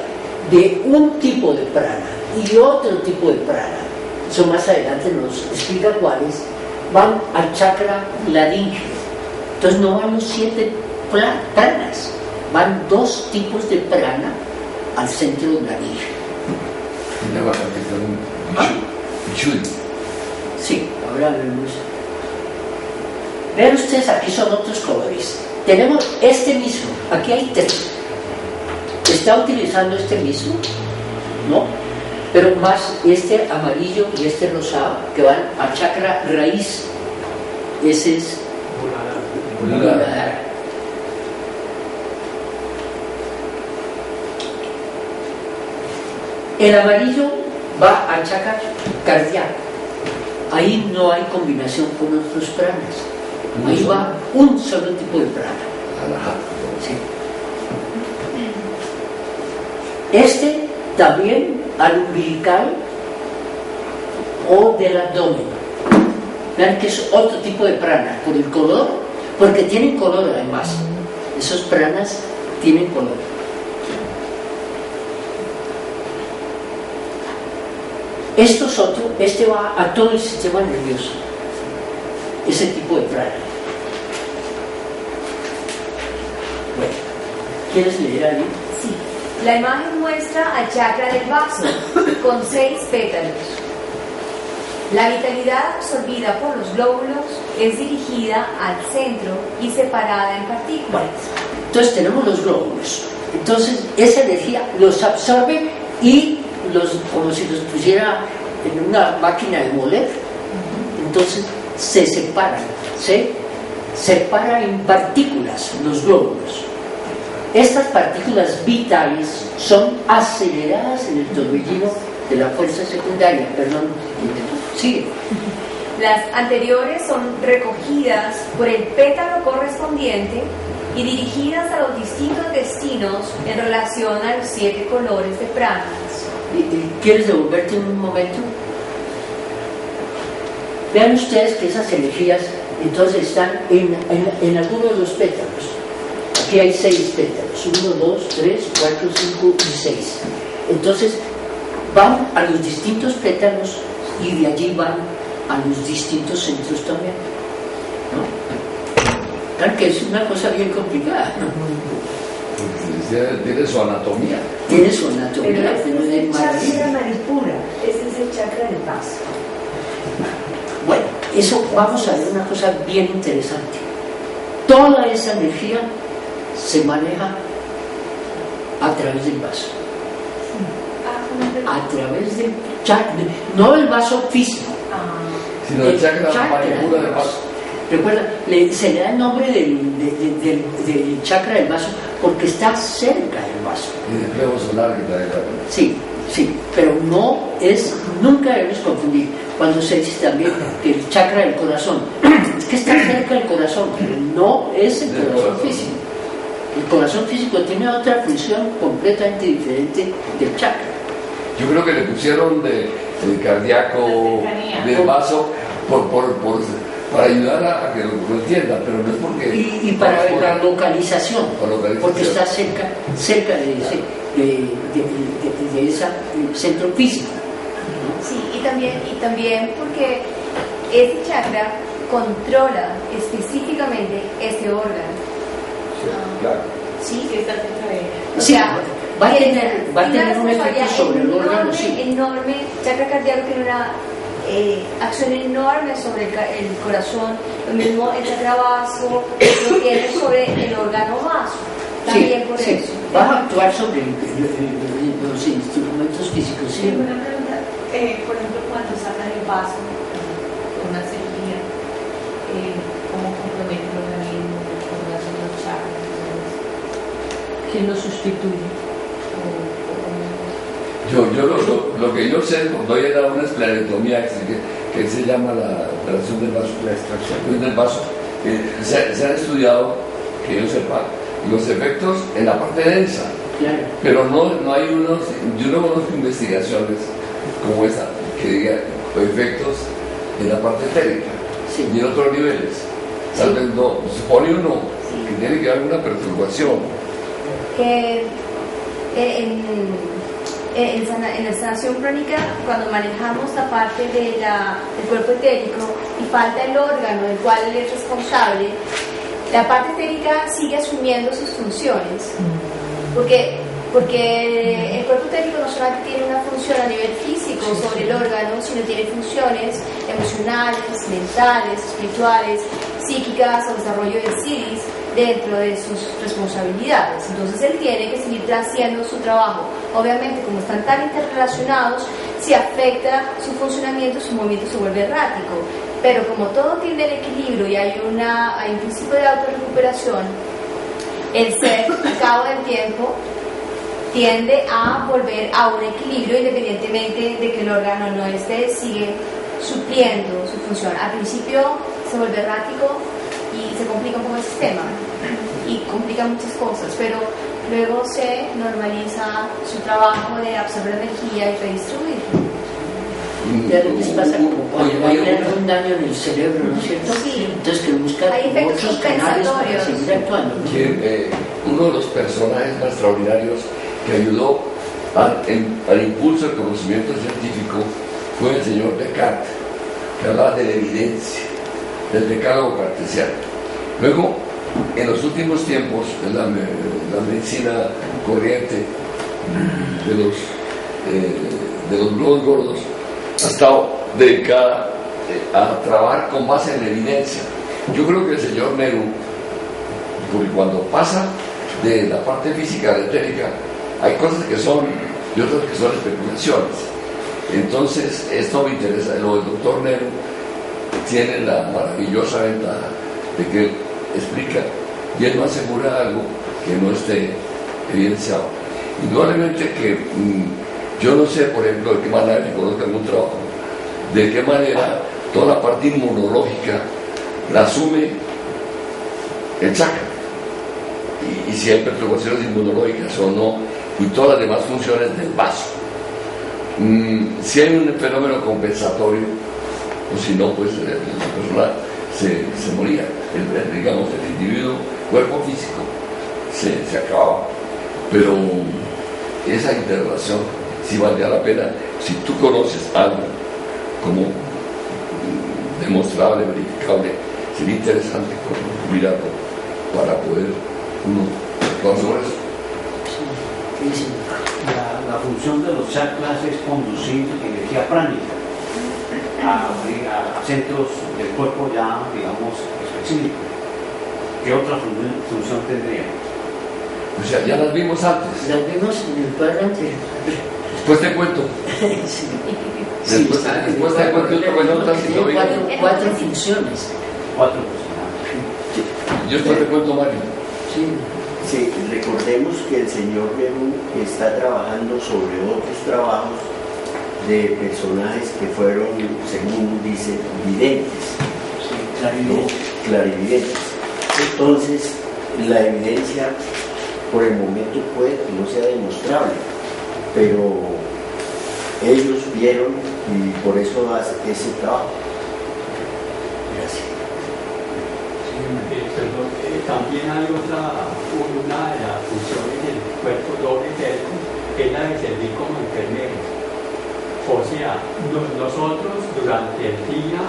de un tipo de prana y otro tipo de prana, eso más adelante nos explica cuáles, van al chakra laríngeo. Entonces no van los 7 pranas, van 2 tipos de prana al centro laríngeo. Sí, ahora vemos. Vean ustedes, aquí son otros colores. Tenemos este mismo, aquí hay 3. Está utilizando este mismo, ¿no? Pero más este amarillo y este rosado que van al chakra raíz. Ese es Muladhara. El amarillo va al chakra cardíaco. Ahí no hay combinación con otros pranas. Ahí va un solo tipo de prana. Sí. Este también al umbilical o del abdomen. Vean que es otro tipo de prana, por el color, porque tienen color además. Esos pranas tienen color. Esto es otro, este va a todo el sistema nervioso. Ese tipo de prana. Bueno, ¿quieres leer ahí? Sí. La imagen muestra al chakra del vaso con 6 pétalos. La vitalidad absorbida por los glóbulos es dirigida al centro y separada en partículas. Bueno, entonces tenemos los glóbulos. Entonces esa energía los absorbe y como si los pusiera en una máquina de moler. Entonces se separan en partículas los glóbulos. Estas partículas vitales son aceleradas en el torbellino de la fuerza secundaria. Perdón, sigue. Las anteriores son recogidas por el pétalo correspondiente y dirigidas a los distintos destinos en relación a los 7 colores de pranas. ¿Quieres devolverte un momento? Vean ustedes que esas energías entonces están en algunos de los pétalos. Aquí hay 6 pétalos, 1, 2, 3, 4, 5 y 6. Entonces van a los distintos pétalos y de allí van a los distintos centros también, ¿no? Claro que es una cosa bien complicada, ¿no? Tiene su anatomía. Tiene su Pero anatomía, ese pero es de el chakra maravilla. manipura, ese es el chakra del vaso. Bueno, eso vamos a ver una cosa bien interesante. Toda esa energía se maneja a través del vaso. A través del chakra, no el vaso físico, Sino el chakra manipura del vaso. Recuerda, se le da el nombre del chakra del vaso porque está cerca del vaso. Y el plejo solar que trae la... Sí, sí, pero no es, nunca debemos confundir cuando se dice también que el chakra del corazón, es que está cerca del corazón, pero no es el corazón físico. El corazón físico tiene otra función completamente diferente del chakra. Yo creo que le pusieron de cardíaco del vaso para ayudar a que lo entienda, pero no es porque... Y para la localización, porque está cerca de ese centro físico. Sí, y también porque este chakra controla específicamente este órgano. Sí, claro. ¿Sí? Sí, está cerca de ella. O Sí, sea, va a tiene tener un una efecto sobre el órgano, enorme, sí. enorme. Chakra cardíaco tiene una acción enorme sobre el corazón. Lo mismo el chakra vaso lo tiene sobre el órgano vaso. También por sí, eso. va a actuar sobre los instrumentos físicos. Sí. Tengo una pregunta, por ejemplo, cuando sacan el vaso con una cirugía, ¿cómo compromete el organismo con los chakras? ¿Quién lo sustituye? Lo que yo sé, cuando he dado una esclerotomía, que se llama la operación del vaso, la extracción del vaso, se ha estudiado, que yo sepa, los efectos en la parte densa, Claro. pero no hay yo no conozco investigaciones como esa, que diga efectos en la parte etérica, Sí. y en otros niveles. Tal vez no, supone uno que tiene que haber una perturbación. Que en la sanación crónica, cuando manejamos la parte del cuerpo etérico y falta el órgano del cual él es responsable, la parte etérica sigue asumiendo sus funciones, porque el cuerpo etérico no solamente tiene una función a nivel físico sobre el órgano, sino tiene funciones emocionales, mentales, espirituales, psíquicas o desarrollo del psiquis dentro de sus responsabilidades. Entonces él tiene que seguir haciendo su trabajo. Obviamente, como están tan interrelacionados, si afecta su funcionamiento, su movimiento se vuelve errático. Pero como todo tiende al equilibrio y hay un principio de autorrecuperación, el ser, al cabo del tiempo, tiende a volver a un equilibrio independientemente de que el órgano no esté, sigue supliendo su función. Al principio se vuelve errático y se complica un poco el sistema y complica muchas cosas, pero luego se normaliza su trabajo de absorber energía y redistribuir. Ya les pasa como cuando hay algún daño en el cerebro, ¿no es cierto? Sí. Entonces que buscan Hay efectos otros canales para compensatorios. seguir actuando, ¿no? Que uno de los personajes más extraordinarios que ayudó al impulso del conocimiento científico fue el señor Descartes, que hablaba de la evidencia, del decálogo cartesiano. Luego, en los últimos tiempos, en la medicina corriente de los globos gordos ha estado dedicada a trabajar con base en la evidencia. Yo creo que el señor Nehru, porque cuando pasa de la parte física a la etérica, hay cosas que son y otras que son especulaciones. Entonces, esto me interesa. Lo del doctor Nehru tiene la maravillosa ventaja de que él explica y él no asegura algo que no esté evidenciado. Indudablemente que yo no sé, por ejemplo, de qué manera, si conozco algún trabajo, de qué manera toda la parte inmunológica la asume el chakra. Y si hay perturbaciones inmunológicas o no, y todas las demás funciones del vaso. Si hay un fenómeno compensatorio, o si no, pues la persona se moría. Digamos, el individuo, cuerpo físico, se acababa. Pero esa interrelación sí valdría la pena si tú conoces algo como demostrable, verificable. Sería interesante mirarlo para poder uno actuar sobre eso. La función de los chakras es conducir energía pránica a centros del cuerpo ya, digamos, específicos. ¿Qué otra función tendría? O sea, ya las vimos antes. Las vimos en el cuadro anterior. Después te cuento. Sí. Después te cuento otro cuento. Tiene cuatro funciones. Cuatro funciones. Yo después te cuento, Mario. Sí. Sí, recordemos que el señor Leroux está trabajando sobre otros trabajos de personajes que fueron, según dice, videntes, ¿no? Clarividentes. Entonces, la evidencia por el momento puede que no sea demostrable, pero ellos vieron y por eso hace ese trabajo. Gracias. También hay una de las funciones del cuerpo doble etérico, que es la de servir como enfermeros. O sea, nosotros durante el día,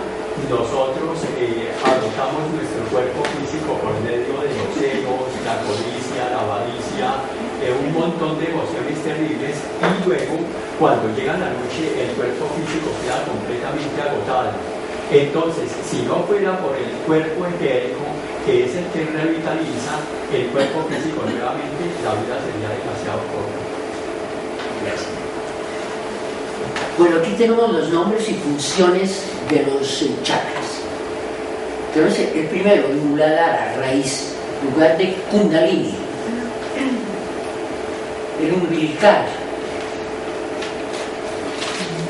agotamos nuestro cuerpo físico por medio de los celos, la codicia, la avaricia, un montón de emociones terribles, y luego, cuando llega la noche, el cuerpo físico queda completamente agotado. Entonces, si no fuera por el cuerpo etérico, que es el que revitaliza el cuerpo físico nuevamente, la vida sería demasiado corta. Gracias. Bueno, aquí tenemos los nombres y funciones de los chakras. Entonces, el primero, Muladhara, raíz, lugar de Kundalini. El umbilical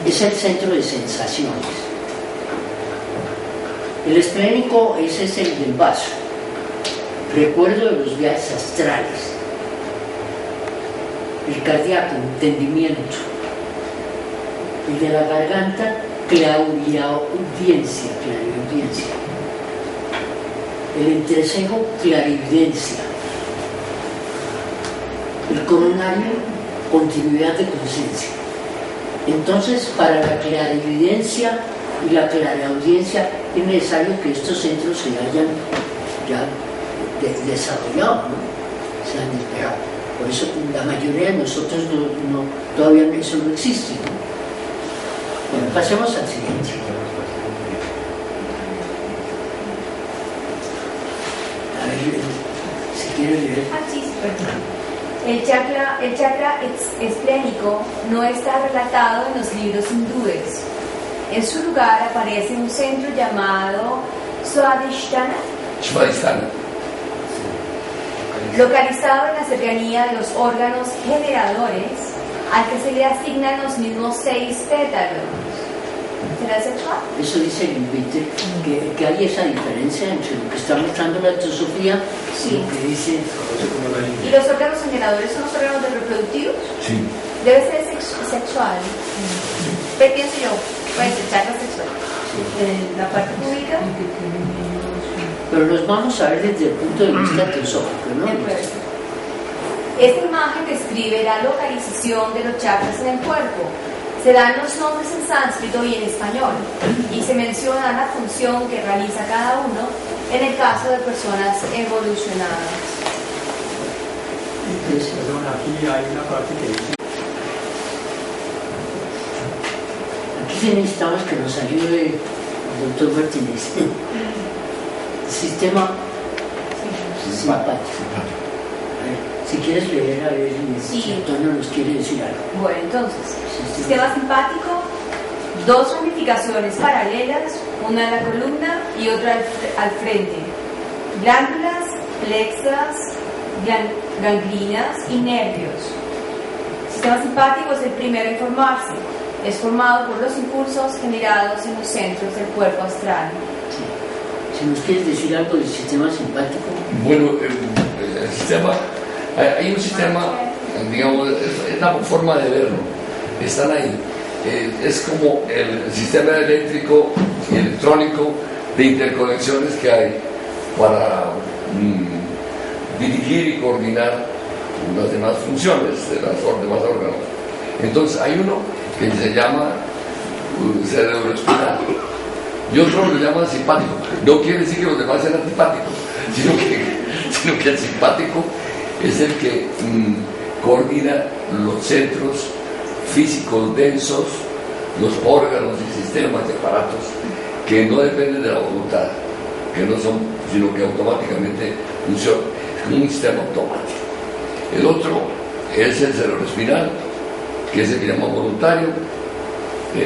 es el centro de sensaciones. El esplénico es el del vaso, recuerdo de los viajes astrales. El cardíaco, entendimiento. El de la garganta, clariaudiencia. El entrecejo, clarividencia. El coronario, continuidad de conciencia. Entonces, para la clarividencia y la clariaudiencia es necesario que estos centros se hayan ya desarrollado, ¿no? Se han despegado. Por eso la mayoría de nosotros todavía eso no existe, ¿no? Bueno, pasemos al siguiente. A ver, si quiere leer. Sí, perdón. El chakra esplénico no está relatado en los libros hindúes. En su lugar aparece un centro llamado Swadhisthana, localizado en la cercanía de los órganos generadores, al que se le asignan los mismos 6 pétalos. ¿Será sexual? Eso dice el invite, que hay esa diferencia entre lo que está mostrando la teosofía y lo que dice. ¿Y los órganos generadores son los órganos reproductivos? Sí. Debe ser sexual. ¿Qué pienso yo? Pues el chakra sexual. En la parte pública. Pero los vamos a ver desde el punto de vista teosófico, ¿no? Esta imagen describe la localización de los chakras en el cuerpo. Se dan los nombres en sánscrito y en español, y se menciona la función que realiza cada uno en el caso de personas evolucionadas. Perdón, aquí hay una parte que dice. Aquí sí necesitamos que nos ayude el doctor Martínez. Sistema simpático. Si quieres leer, a ver si Antonio nos quiere decir algo. Bueno, entonces, sistema simpático, 2 ramificaciones paralelas, una en la columna y otra al frente. Glándulas, plexas, ganglinas y nervios. El sistema simpático es el primero en formarse. Es formado por los impulsos generados en los centros del cuerpo astral. Sí. Si nos quieres decir algo del sistema simpático. Bueno, el sistema... Hay un sistema, digamos, es la forma de verlo, están ahí. Es como el sistema eléctrico y electrónico de interconexiones que hay para dirigir y coordinar las demás funciones de los demás órganos. Entonces hay uno que se llama cerebroespinal, y otros lo llaman simpático. No quiere decir que los demás sean antipáticos, sino que el simpático es el que coordina los centros físicos densos, los órganos y sistemas y aparatos que no dependen de la voluntad, que no son, sino que automáticamente funcionan. Es como un sistema automático. El otro es el cerebroespinal, que es el que llama voluntario,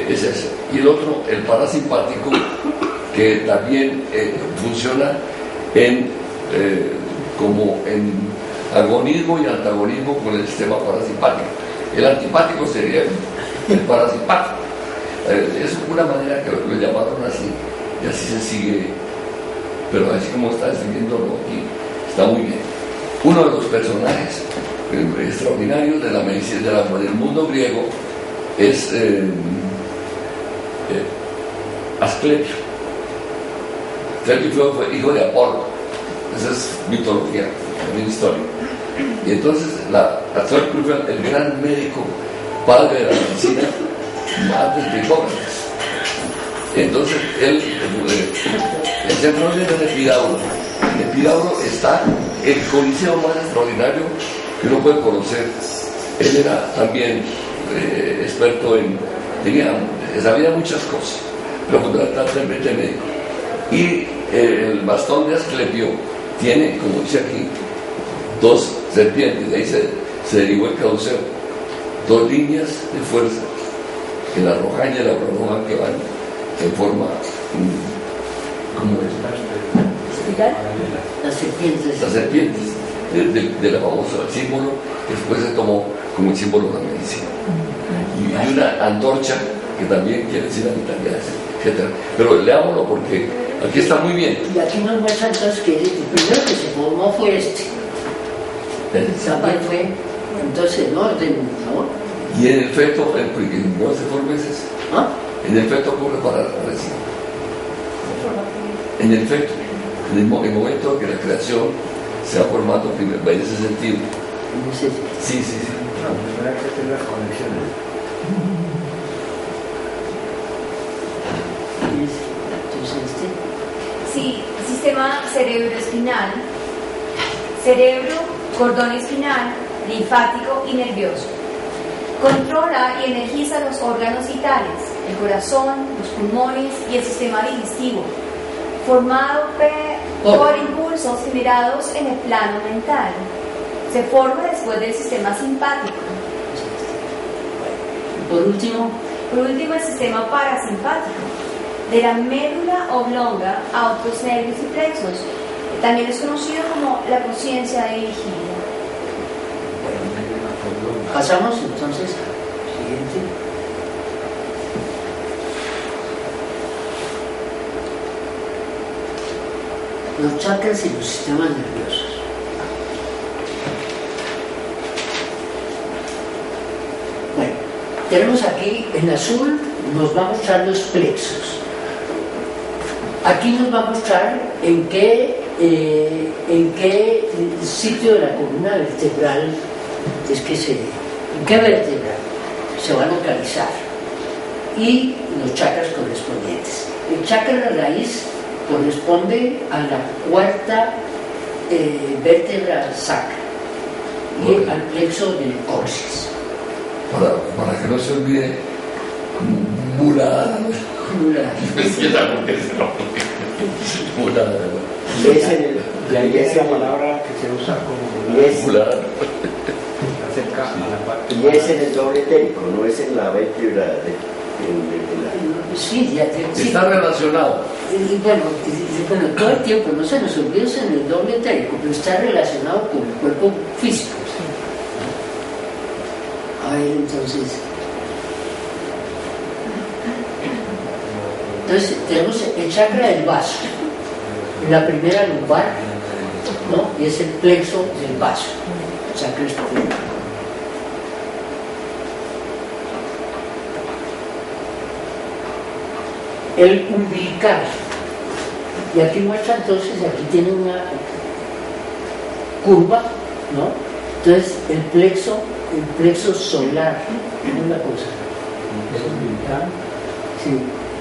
es ese. Y el otro, el parasimpático, que también funciona como en agonismo y antagonismo con el sistema parasimpático. El antipático sería el parasimpático. Es una manera que lo llamaron así, y así se sigue, pero así como está escribiéndolo aquí, está muy bien. Uno de los personajes extraordinarios de la medicina del mundo griego es Asclepio. Asclepio fue hijo de Apolo. Esa es mitología, también historia. Y entonces Asclepio fue el gran médico, padre de la medicina, antes de Hipócrates. Entonces él se enrolla en el Epidauro. En el Epidauro está el coliseo más extraordinario que uno puede conocer. Él era también experto sabía muchas cosas, pero fundamentalmente médico. Y el bastón de Asclepio tiene, como dice aquí, 2 serpientes, de ahí se derivó el caduceo, 2 líneas de fuerza, que la arrojan y la prolongan, que van en forma como las serpientes de la famosa símbolo, que después se tomó como el símbolo de la medicina. Y hay una antorcha que también quiere decir la vitalidad, etc. Pero leámoslo porque aquí está muy bien. Y aquí nos muestra entonces que el primero que se formó fue este. También fue, entonces, en orden, ¿no? Y en el feto, no se forma veces. ¿Ah? En el feto ocurre para recién. En el feto, en el momento en que la creación se va formando primero, en ese sentido. Sí. No, primero hay que tener las conexiones. Sí, sistema cerebroespinal, cerebro, cordón espinal, linfático y nervioso. Controla y energiza los órganos vitales, el corazón, los pulmones y el sistema digestivo, formado por impulsos generados en el plano mental. Se forma después del sistema simpático. Por último, el sistema parasimpático, de la médula oblonga a otros nervios y plexos. También es conocido como la conciencia dirigida. pasamos entonces al siguiente. Los chakras y los sistemas nerviosos. Bueno, tenemos aquí en azul, nos va a mostrar los plexos. Aquí nos va a mostrar en qué sitio de la columna vertebral en qué vértebra se va a localizar, y los chakras correspondientes. El chakra de la raíz corresponde a la cuarta vértebra sacra y al plexo del coxis. Para que no se olvide, Muladhara. Y ahí es la palabra que se usa como acerca a la parte. Y es en el doble etérico, no es en la vértebra Sí, sí. Está relacionado. Y bueno, todo el tiempo no se nos olvida en el doble etérico, pero está relacionado con el cuerpo físico. A ver, entonces tenemos el chakra del vaso, la primera lumbar, ¿no? Y es el plexo del vaso, chakra espiritual. El umbilical, y aquí muestra, entonces aquí tiene una curva, ¿no? Entonces el plexo solar, ¿no es la cosa? Sí,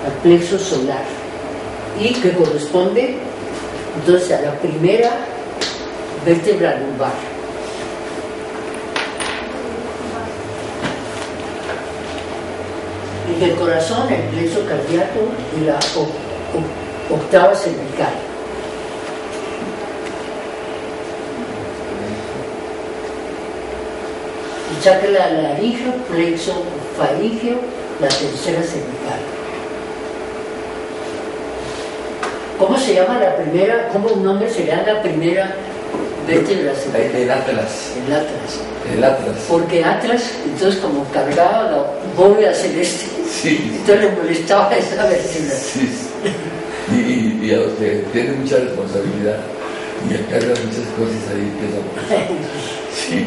el plexo solar, y que corresponde entonces a la primera vértebra lumbar. Y el corazón, el plexo cardíaco y la octava cervical. El chakra laríngeo, plexo faríngeo, la tercera cervical. ¿Cómo se llama la primera? ¿Cómo un nombre se le da a la primera vértebra cervical? El Atlas. El Atlas. El Atlas. Porque Atlas, entonces como cargaba, voy a hacer este. Sí. Entonces le molestaba esa vértebra. Sí. Y a los que tienen mucha responsabilidad y cargan muchas cosas ahí que no. Sí.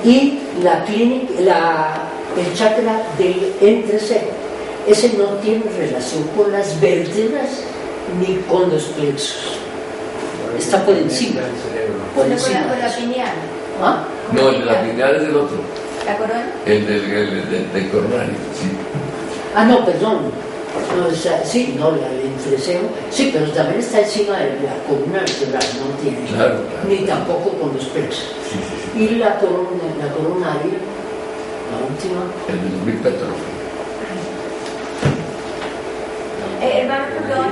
Y la clínica, el chakra del entrecejo, ese no tiene relación con las vértebras ni con los plexos. Está por encima. Por Con encima. la de eso. pineal. ¿Ah? No, el de la pineal es el otro. ¿La corona? El del coronario, sí. Ah, no, perdón. No, o sea, sí, no, el entrecejo, sí, pero también está encima de la columna vertebral, no tiene. Claro. Ni tampoco con los plexos. Sí. Y la coronaria, la última. El de los bipétalos. Hermano, perdón,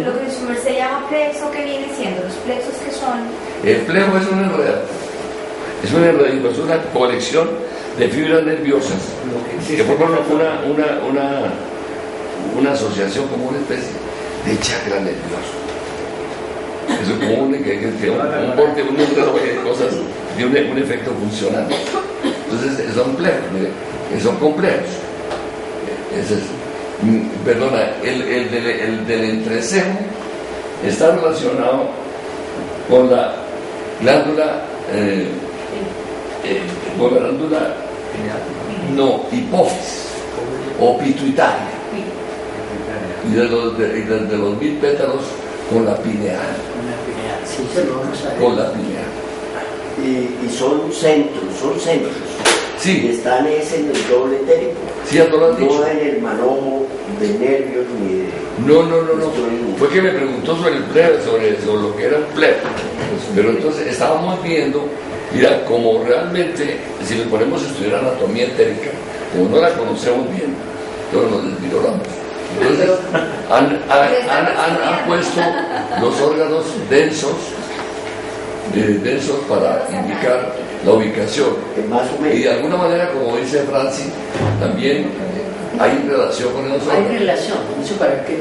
lo que su merced llama plexo, ¿qué viene siendo? ¿Los plexos que son? El plejo es un enredado. Es un enredado, es una colección de fibras nerviosas que forman una asociación como una especie de chakra nervioso. Eso es como un enredo de cosas, de un efecto funcional. Entonces son plejos, son complejos. Ese es, perdona, el del entrecejo está relacionado con la glándula hipófisis o pituitaria, y de los bipétalos con la pineal. Sí, se lo vamos a ver. Con la pineal. Y son centros. Sí. Y están en el doble etérico. Sí, ya te lo han dicho. No en el manojo de nervios ni de... No. Fue que me preguntó sobre el plebo, sobre lo que era el plebo. Pero entonces estábamos viendo, mira, como realmente, si nos ponemos a estudiar anatomía etérica, como no la conocemos bien, todos nos desvirolamos. Entonces han puesto los órganos densos para indicar la ubicación. Más o menos. Y de alguna manera, como dice Francis, también hay relación con los órganos. Hay relación, eso para que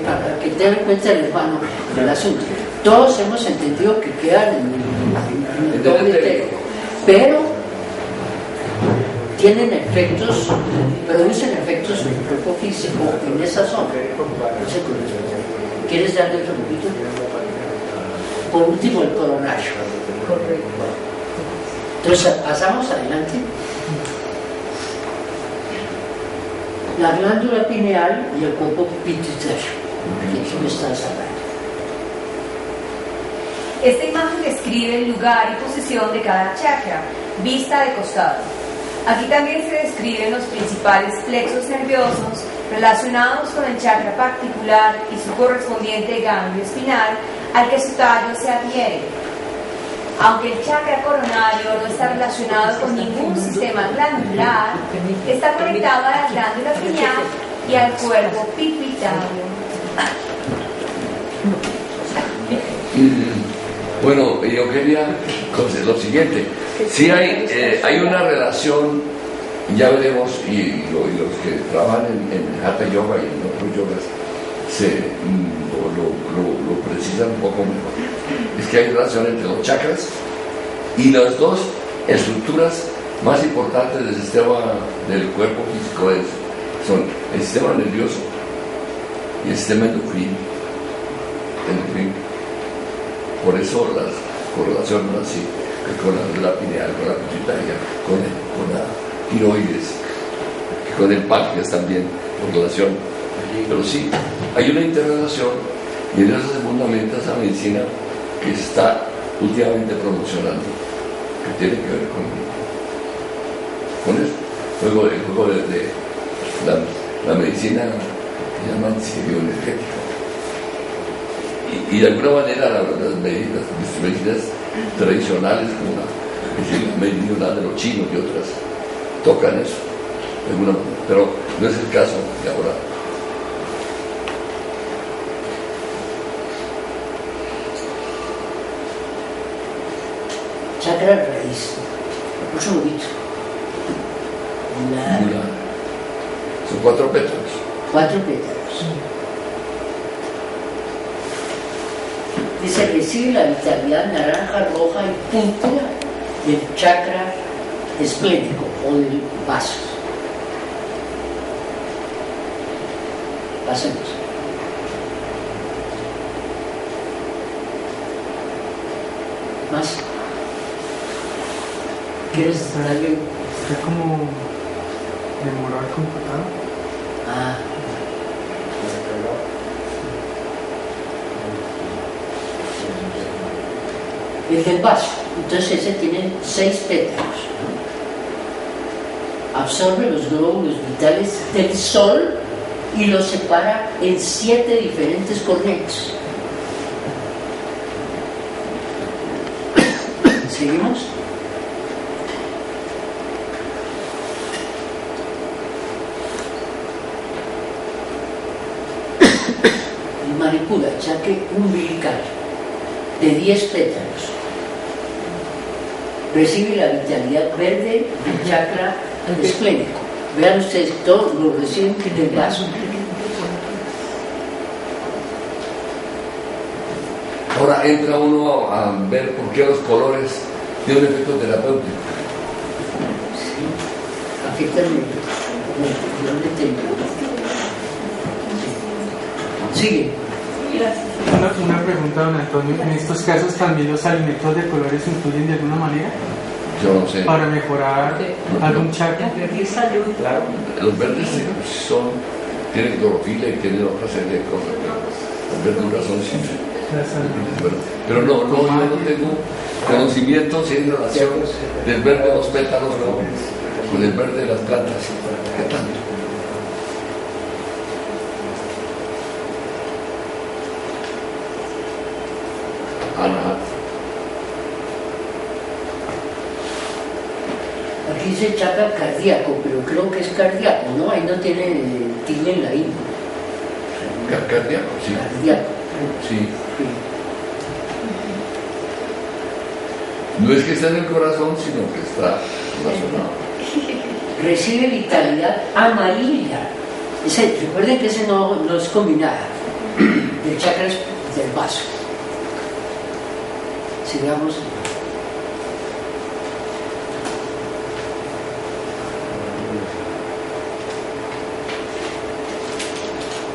tengan en cuenta el hermano del asunto. Todos hemos entendido que quedan en el doble etérico, pero tienen efectos, producen efectos en el cuerpo físico en esa zona. ¿Quieres darle otro poquito? Por último, el coronario. Entonces, pasamos adelante. La glándula pineal y el cuerpo pituitario. ¿De qué me estás hablando? Esta imagen describe el lugar y posición de cada chakra, vista de costado. Aquí también se describen los principales plexos nerviosos relacionados con el chakra particular y su correspondiente ganglio espinal al que su tallo se adhiere. Aunque el chakra coronario no está relacionado con ningún sistema glandular, está conectado a la glándula pineal y al cuerpo pituitario. Bueno, yo quería decir lo siguiente. Sí hay una relación, ya veremos, y los que trabajan en Hatha Yoga y en otros yogas lo precisan un poco mejor. Es que hay relación entre los chakras y las dos estructuras más importantes del sistema del cuerpo físico son el sistema nervioso y el sistema endocrino. Por eso las correlaciones así, con la pineal, con la pituitaria, con la tiroides, con el páncreas también, por relación. Pero sí, hay una interrelación y en eso se fundamenta esa medicina que se está últimamente promocionando, que tiene que ver con eso. El juego de la medicina que llaman bioenergética. y de alguna manera las medicinas tradicionales, como la medicina de los chinos y otras, tocan eso, de alguna manera, pero no es el caso de ahora. Chakra raíz, un poquito. Mula. Son 4 pétalos. 4 pétalos. Dice, recibe la vitalidad naranja, roja y púrpura del chakra esplénico o del vaso. Pasemos. Más. ¿Quieres darle? Está como demorado el computador. Ah. El del vaso, entonces ese tiene 6 pétalos. Absorbe los glóbulos vitales del sol y los separa en 7 diferentes corneas. ¿Seguimos? El Manipura, chakra umbilical, de 10 pétalos. Recibe la vitalidad verde del chakra esplénico. Vean ustedes, todos lo reciben del vaso. Ahora entra uno a ver por qué los colores tienen un efecto terapéutico. Sí, afectan el sigue. Una pregunta, don Antonio. ¿En estos casos también los alimentos de colores influyen de alguna manera? Yo no sé. ¿Para mejorar algún chakra? Claro, los verdes tienen clorofila y tienen otra serie de cosas. Las verduras son simples. Pero no, yo no tengo conocimiento si hay relación del verde de los pétalos con el verde de las plantas. ¿Qué tanto? Ana. Aquí dice chakra cardíaco, pero creo que es cardíaco, ¿no? Ahí no tiene tilde en la I. Cardíaco, sí. Cardíaco. Sí. Sí. No es que está en el corazón, sino que está relacionado. Recibe vitalidad amarilla. Recuerden que ese no es combinada. El chakra es del vaso. Sigamos.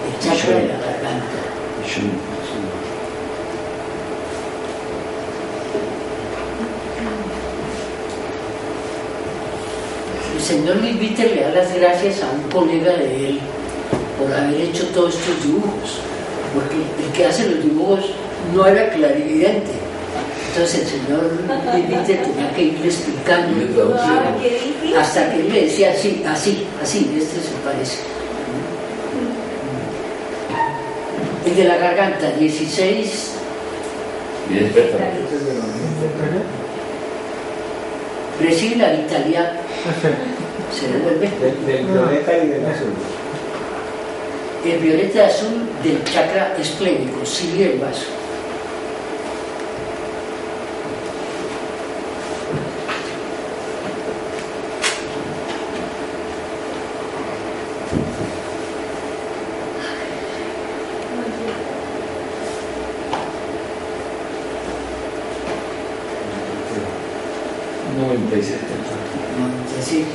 El chakra de la garganta. El señor Milviter le da las gracias a un colega de él por haber hecho todos estos dibujos, porque el que hace los dibujos no era clarividente. Entonces el señor Milviter tenía que irle explicando hasta que él le decía así, este se parece. El de la garganta, 16. Y es pétalo. Recibe la vitalidad. Se devuelve. Del violeta y del azul. El violeta azul del chakra esplénico, sigue el vaso. Sí,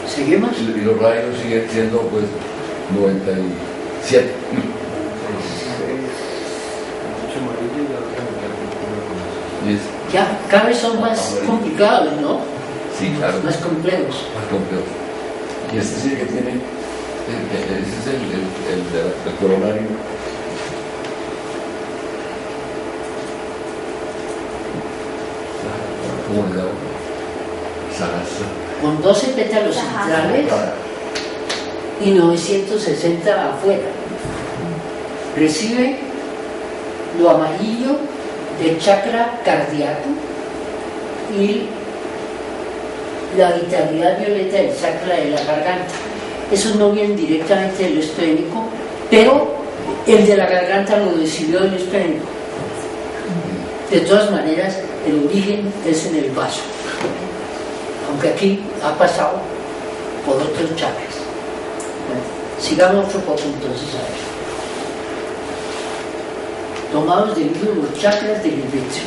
¿seguimos? Y los rayos siguen siendo pues 97. Ya, cada vez son más complicados, ¿no? Sí, claro. Más complejos. Más complejos. Y este sí que tiene, ese es el coronario. ¿Cómo le da? Sarasa. Con 12 pétalos centrales y 960 afuera. Recibe lo amarillo del chakra cardíaco y la vitalidad violeta del chakra de la garganta. Esos no vienen directamente del esplénico, pero el de la garganta lo decidió el esplénico. De todas maneras, el origen es en el vaso, aunque aquí ha pasado por otros chakras. Bueno, sigamos otro poco entonces a ver. Tomados del libro Los chakras del Invención.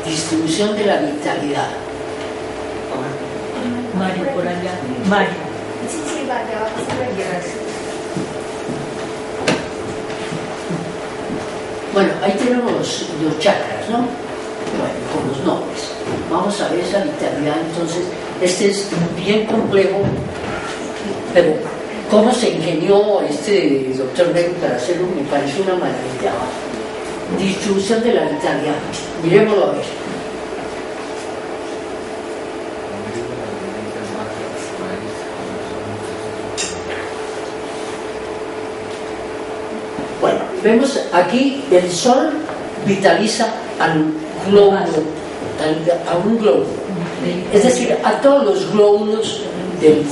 Distribución de la vitalidad. Mario, por allá. Mario. Sí, sí, va, ya va a pasar el guerrero. Bueno, ahí tenemos los chakras, ¿no? Bueno, con los nombres. Vamos a ver esa vitalidad, entonces. Este es bien complejo, pero cómo se ingenió este doctor Negro para hacerlo me parece una maravilla. Distribución de la vitalidad. Miremoslo a ver. Bueno, vemos aquí el sol vitaliza al glóbulo, a un glóbulo, es decir, a todos los glóbulos del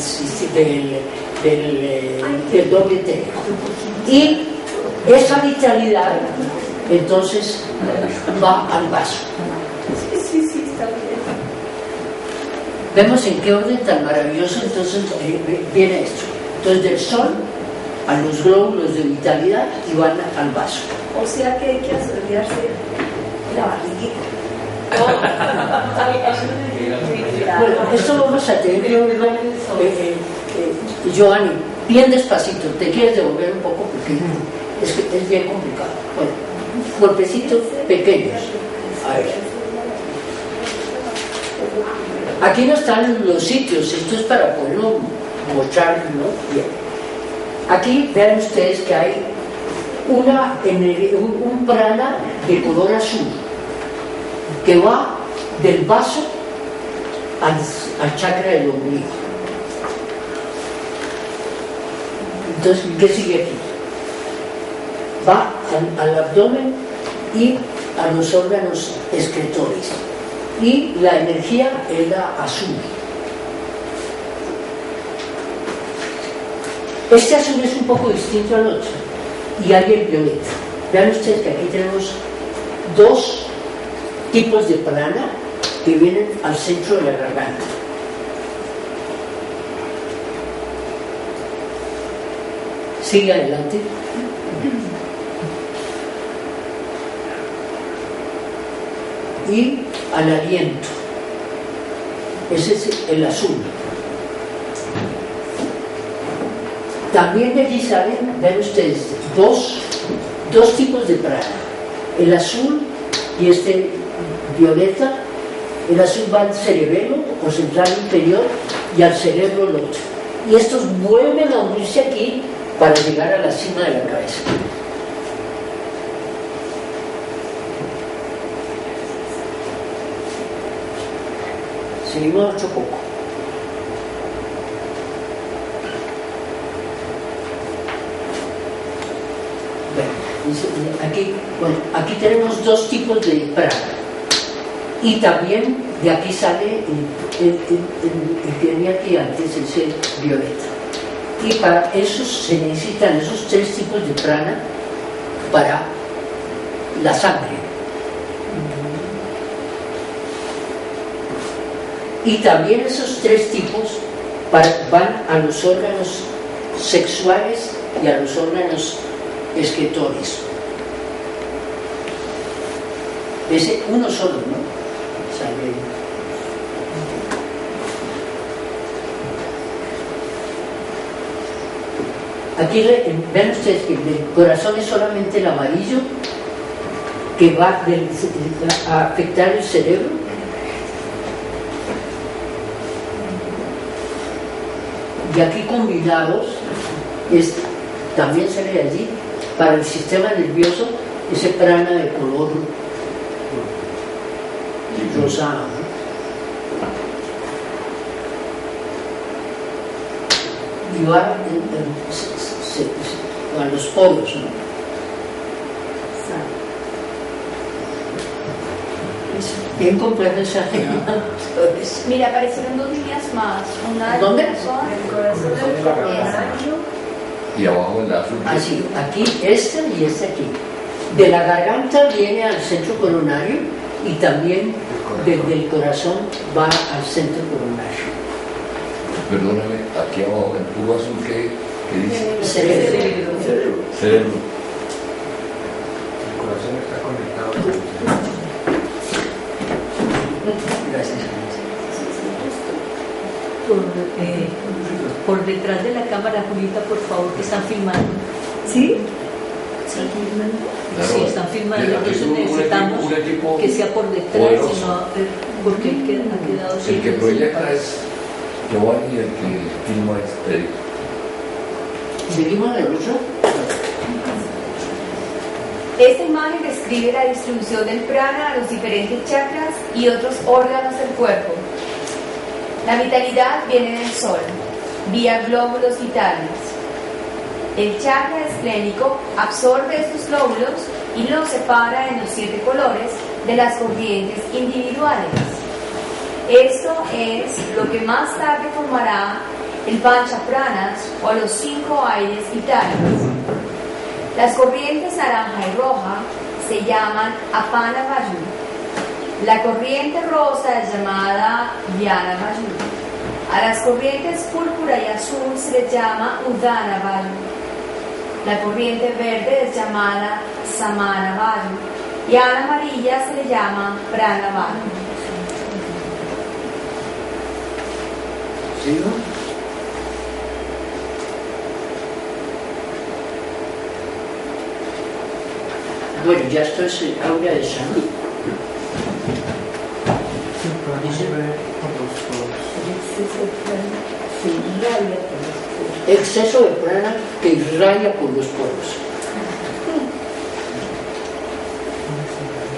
doble etérico. Y esa vitalidad entonces va al vaso. Sí, está bien. Vemos en qué orden tan maravilloso entonces viene esto. Entonces del sol a los glóbulos de vitalidad y van al vaso. O sea que hay que asociarse la barriguita. Bueno, esto vamos a tener que oírlo, Giovanni, bien despacito. ¿Te quieres devolver un poco? Porque es bien complicado. Bueno, golpecitos pequeños. A ver. Aquí no están los sitios, esto es para poderlo mostrar, ¿no? Bien. Aquí vean ustedes que hay un prana de color azul que va del vaso al chakra del ombligo. Entonces, ¿qué sigue aquí? Va al abdomen y a los órganos excretores. Y la energía es la azul. Este azul es un poco distinto al otro. Y hay el violeta. Vean ustedes que aquí tenemos dos tipos de prana que vienen al centro de la garganta. Sigue adelante. Y al aliento. Ese es el azul. También de allí salen, ven ustedes, dos tipos de prana. El azul y este violeta. El azul va al cerebelo o central inferior y al cerebro el otro. Y estos vuelven a unirse aquí para llegar a la cima de la cabeza. Seguimos otro poco. Aquí tenemos dos tipos de prana. Y también de aquí sale el que venía aquí antes, ese violeta. Y para eso se necesitan esos tres tipos de prana para la sangre. Y también esos tres tipos van a los órganos sexuales y a los órganos excretores. Ese uno solo, ¿no? Sangre. Aquí ven ustedes que el corazón es solamente el amarillo que va a afectar el cerebro. Y aquí combinados, también sale de allí, para el sistema nervioso, ese prana de color rosado, ¿no? y va a los poros, ¿no? Es bien complejo esa Mira, aparecieron dos líneas más. Una del ¿Dónde? el corazón del coronario. Y abajo en la azul. así, aquí este y este aquí. De la garganta viene al centro coronario y también desde el corazón va al centro coronario. Perdóname, aquí abajo en puro azul, ¿qué dice? Cerebro. Cerebro. El corazón está conectado con el cerebro. Gracias. Por detrás de la cámara, Julita, por favor, que están filmando. ¿Sí? ¿Están filmando? Claro, Sí, están filmando, aquí es entonces un necesitamos equipo que sea por detrás, poderoso. sino, porque él ha quedado El que siempre proyecta es Giovanni y el que filma es Eric. ¿Seguimos de otro? Esta imagen describe la distribución del prana a los diferentes chakras y otros órganos del cuerpo. La vitalidad viene del sol, vía glóbulos vitales. El chakra esplénico absorbe estos glóbulos y los separa en los 7 colores de las corrientes individuales. Esto es lo que más tarde formará el panchapranas o los 5 aires vitales. Las corrientes naranja y roja se llaman apana vayu. La corriente rosa es llamada Vyana Vayu. A las corrientes púrpura y azul se les llama Udana Vayu. La corriente verde es llamada Samana Vayu y a la amarilla se le llama Prana Vayu. ¿Sigo? Bueno, ya esto es el aura de salud. Sí, podemos ver por los poros. Exceso de prana que irradia por los poros.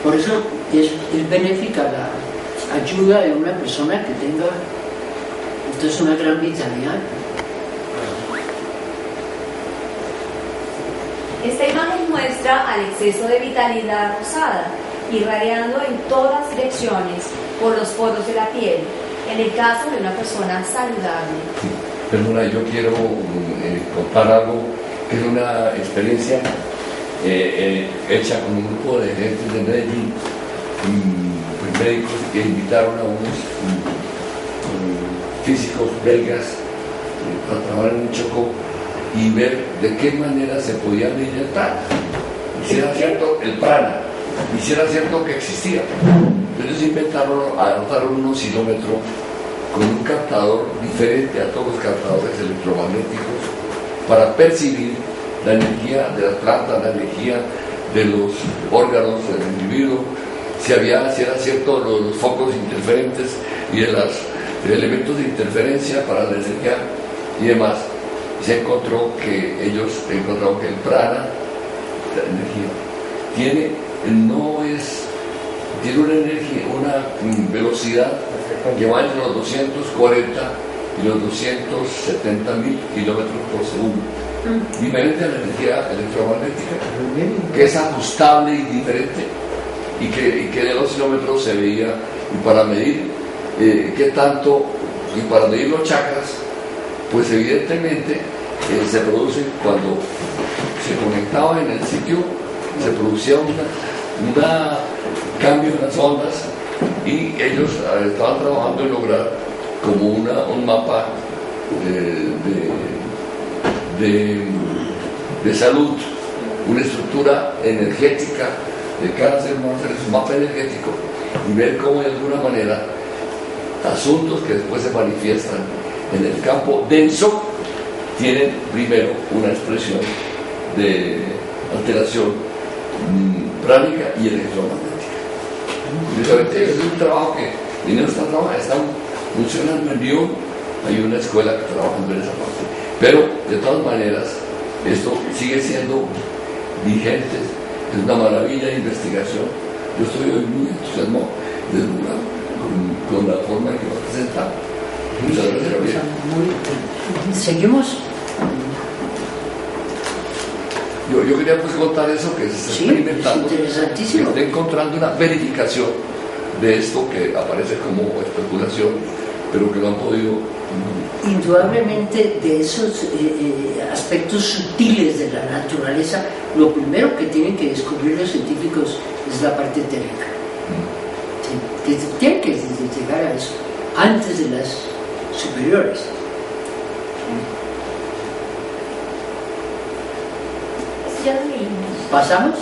Por eso es benéfica la ayuda de una persona que tenga entonces una gran vitalidad. Esta imagen muestra al exceso de vitalidad rosada, irradiando en todas direcciones por los poros de la piel, en el caso de una persona saludable. Perdona, yo quiero contar algo que es una experiencia hecha con un grupo de gente de Medellín, médicos que invitaron a unos físicos belgas a trabajar en un Chocó y ver de qué manera se podía medir el prana. Y si era cierto el prana, y si era cierto que existía. Entonces anotaron un oscilómetro con un captador diferente a todos los captadores electromagnéticos para percibir la energía de las plantas, la energía de los órganos del individuo, si era cierto los focos interferentes y de los elementos de interferencia para la energía y demás. Se encontró que ellos encontraron que el prana, la energía, tiene una energía, una velocidad que va entre los 240 y los 270.000 kilómetros por segundo. Diferente a la energía electromagnética, que es ajustable y diferente, y que en el oscilómetro se veía, y para medir qué tanto, y para medir los chakras, pues evidentemente se produce cuando se conectaba en el sitio, se producía un cambio en las ondas, y ellos estaban trabajando en lograr como un mapa de salud, una estructura energética de cada ser humano, hacer su mapa energético y ver cómo de alguna manera asuntos que después se manifiestan en el campo denso tienen primero una expresión de alteración pránica y electromagnética. Curiosamente, ese es un trabajo que Lineo está funcionando en Lyon. Hay una escuela que está trabajando en esa parte, pero de todas maneras esto sigue siendo vigente, es una maravilla de investigación. Yo estoy hoy muy entusiasmado, deslumbrado con la forma en que va a presentar. Muchas gracias. Seguimos. Yo quería pues contar eso que se está Sí, experimentando, es interesantísimo. que está encontrando una verificación de esto que aparece como especulación, pero que no han podido. Indudablemente de esos aspectos sutiles de la naturaleza, lo primero que tienen que descubrir los científicos es la parte técnica. Sí, que tienen que llegar a eso antes de las superiores. Ya lo leímos. ¿Pasamos?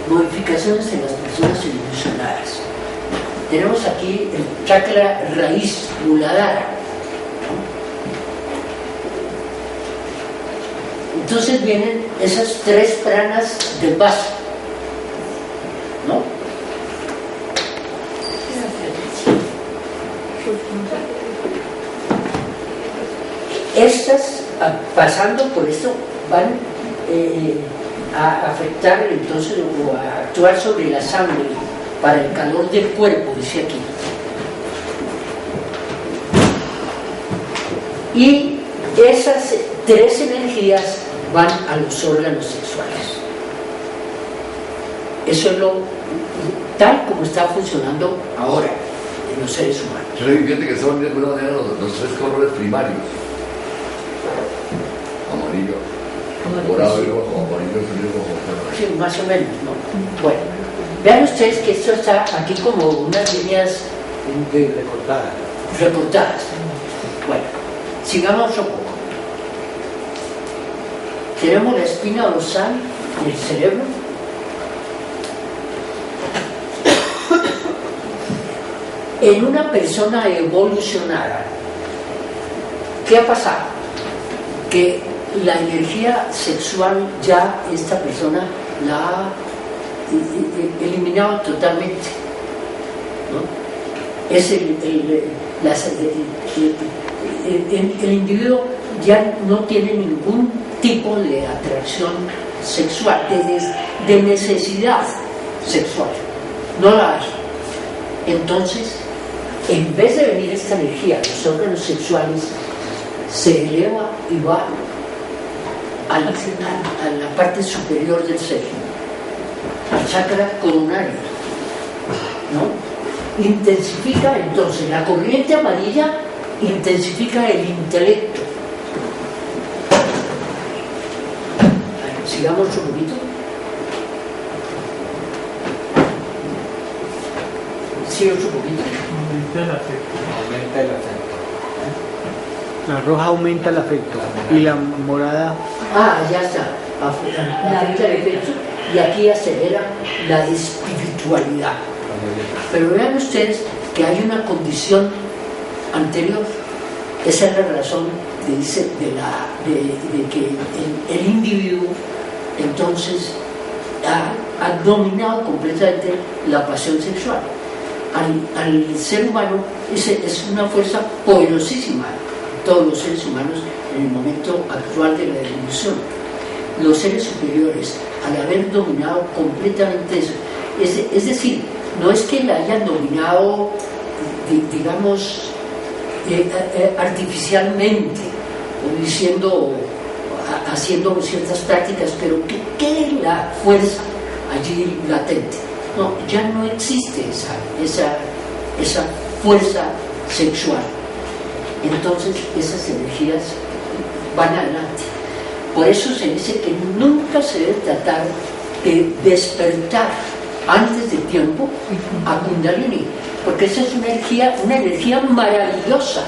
Modificaciones en las personas ilusionadas. Tenemos aquí el chakra raíz, Muladhara. Entonces vienen esas 3 pranas de base, ¿no? Estas, pasando por esto, van a afectar entonces o a actuar sobre la sangre para el calor del cuerpo, dice aquí. Y esas 3 energías van a los órganos sexuales. Eso es lo tal como está funcionando ahora en los seres humanos. Yo le fíjate que son de alguna manera los 3 colores primarios: amarillo, morado y rojo, amarillo y rojo. Sí, más o menos, ¿no? Bueno, vean ustedes que esto está aquí como unas líneas recortadas. Bueno, sigamos un poco. Tenemos la espina dorsal del cerebro. En una persona evolucionada, ¿qué ha pasado? Que la energía sexual ya esta persona la ha eliminado totalmente, ¿no? Es el individuo ya no tiene ningún tipo de atracción sexual, de necesidad sexual, no la hay. Entonces, en vez de venir esta energía a los órganos sexuales, se eleva y va a la parte superior del ser, al chakra coronario, ¿no? Intensifica entonces la corriente amarilla, intensifica el intelecto. Sigamos un poquito. Sigamos un poquito. Aumenta el afecto. Aumenta el afecto. La roja aumenta el afecto y la morada. Ya está. Afecta el efecto y aquí acelera la espiritualidad. Pero vean ustedes que hay una condición anterior. Esa es la razón de que el individuo entonces ha dominado completamente la pasión sexual. Al ser humano es una fuerza poderosísima, todos los seres humanos en el momento actual de la evolución. Los seres superiores, al haber dominado completamente eso, es decir, no es que la hayan dominado, digamos, artificialmente, o haciendo ciertas prácticas, pero que quede la fuerza allí latente. No, ya no existe esa fuerza sexual. Entonces esas energías van adelante. Por eso se dice que nunca se debe tratar de despertar antes de tiempo a Kundalini, porque esa es una energía maravillosa,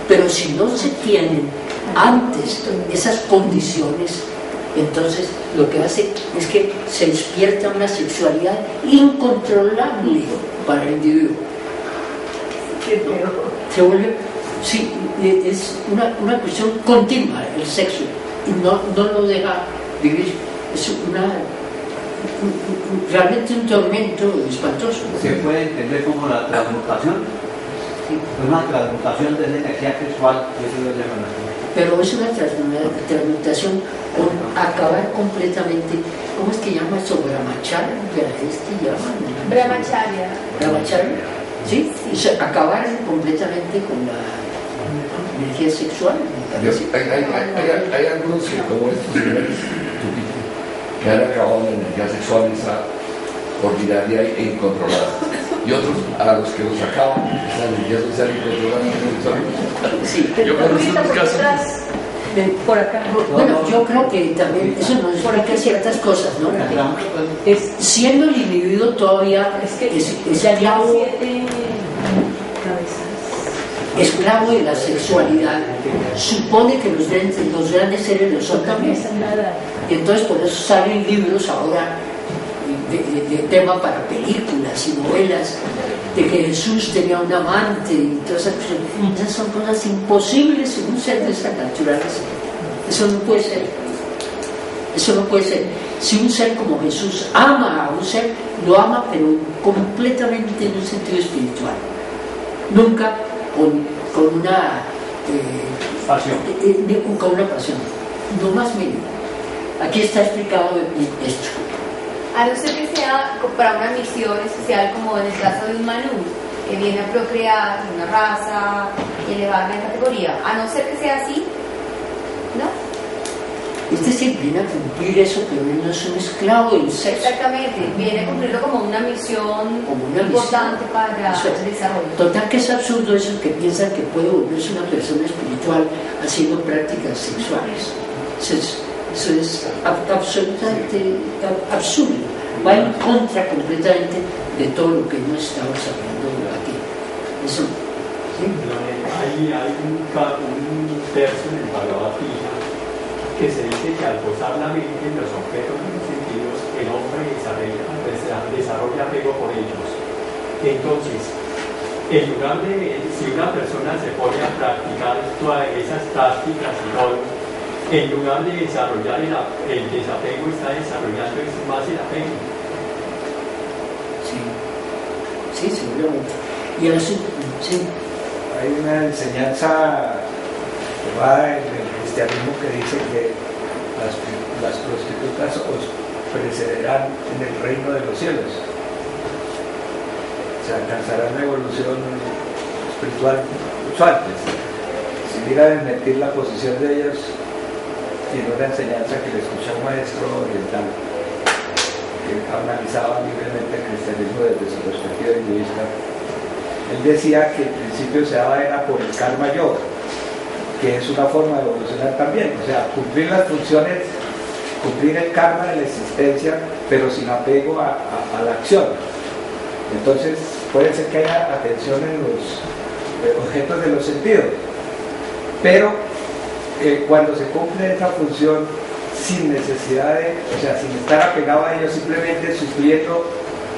pero si no se tienen antes esas condiciones, entonces lo que hace es que se despierta una sexualidad incontrolable para el individuo. Se vuelve, sí, es una cuestión continua el sexo y no lo deja vivir. Es realmente un tormento espantoso. Se puede entender como la transmutación, una transmutación de la energía sexual, eso lo llaman así. pero es una transmutación con acabar completamente. ¿Cómo es que llama eso? Brahmacharya, Brahmacharya, ¿sí? O sea, acabar completamente con la energía sexual. Hay algunos que, como estos señores que han acabado la energía sexual esa ordinaria e incontrolada, y otros a los que los acaban esa energía social incontrolada. Sí. Yo conozco los casos. Por acá. Bueno, yo creo que también eso nos explica ciertas cosas, ¿no? Siendo el individuo todavía esclavo de la sexualidad, supone que los grandes seres lo son también. Y entonces por eso salen libros ahora de tema para películas y novelas, de que Jesús tenía un amante y todas esas cosas. Esas son cosas imposibles en un ser de esa naturaleza. Eso no puede ser. Eso no puede ser. Si un ser como Jesús ama a un ser, lo ama pero completamente en un sentido espiritual. Nunca con una pasión. Con una pasión. No más mínimo. Aquí está explicado esto. A no ser que sea para una misión especial, como en el caso de un Manu, que viene a procrear una raza y elevarla en categoría. A no ser que sea así, ¿no? Es decir, viene a cumplir eso, pero él no es un esclavo del sexo. Exactamente, viene a cumplirlo como una misión importante para el desarrollo. Total que es absurdo eso que piensan que puede volverse una persona espiritual haciendo prácticas sexuales. Eso es absolutamente absurdo. Va en contra completamente de todo lo que no estamos hablando aquí. Eso, ¿sí? Hay un verso en el Bhagavad Gita que se dice que al posar la mente en los objetos de los sentidos, el hombre desarrolla apego por ellos. Entonces, en lugar de, si una persona se pone a practicar todas esas prácticas y todo, en lugar de desarrollar el desapego, está desarrollando más el apego. Sí, seguramente. Y ahora sí. Hay una enseñanza que va en el cristianismo que dice que las prostitutas os precederán en el reino de los cielos. Se alcanzarán la evolución espiritual mucho antes. Sin ir a desmentir la posición de ellos, tiene una enseñanza que le escucha un maestro oriental que analizaba libremente el cristianismo desde su perspectiva hinduista. Él decía que el principio se daba era por el karma yoga, que es una forma de evolucionar también, o sea, cumplir las funciones, cumplir el karma de la existencia, pero sin apego a la acción. Entonces puede ser que haya atención en los objetos de los sentidos, pero cuando se cumple esa función sin necesidad de, o sea, sin estar apegado a ellos, simplemente supliendo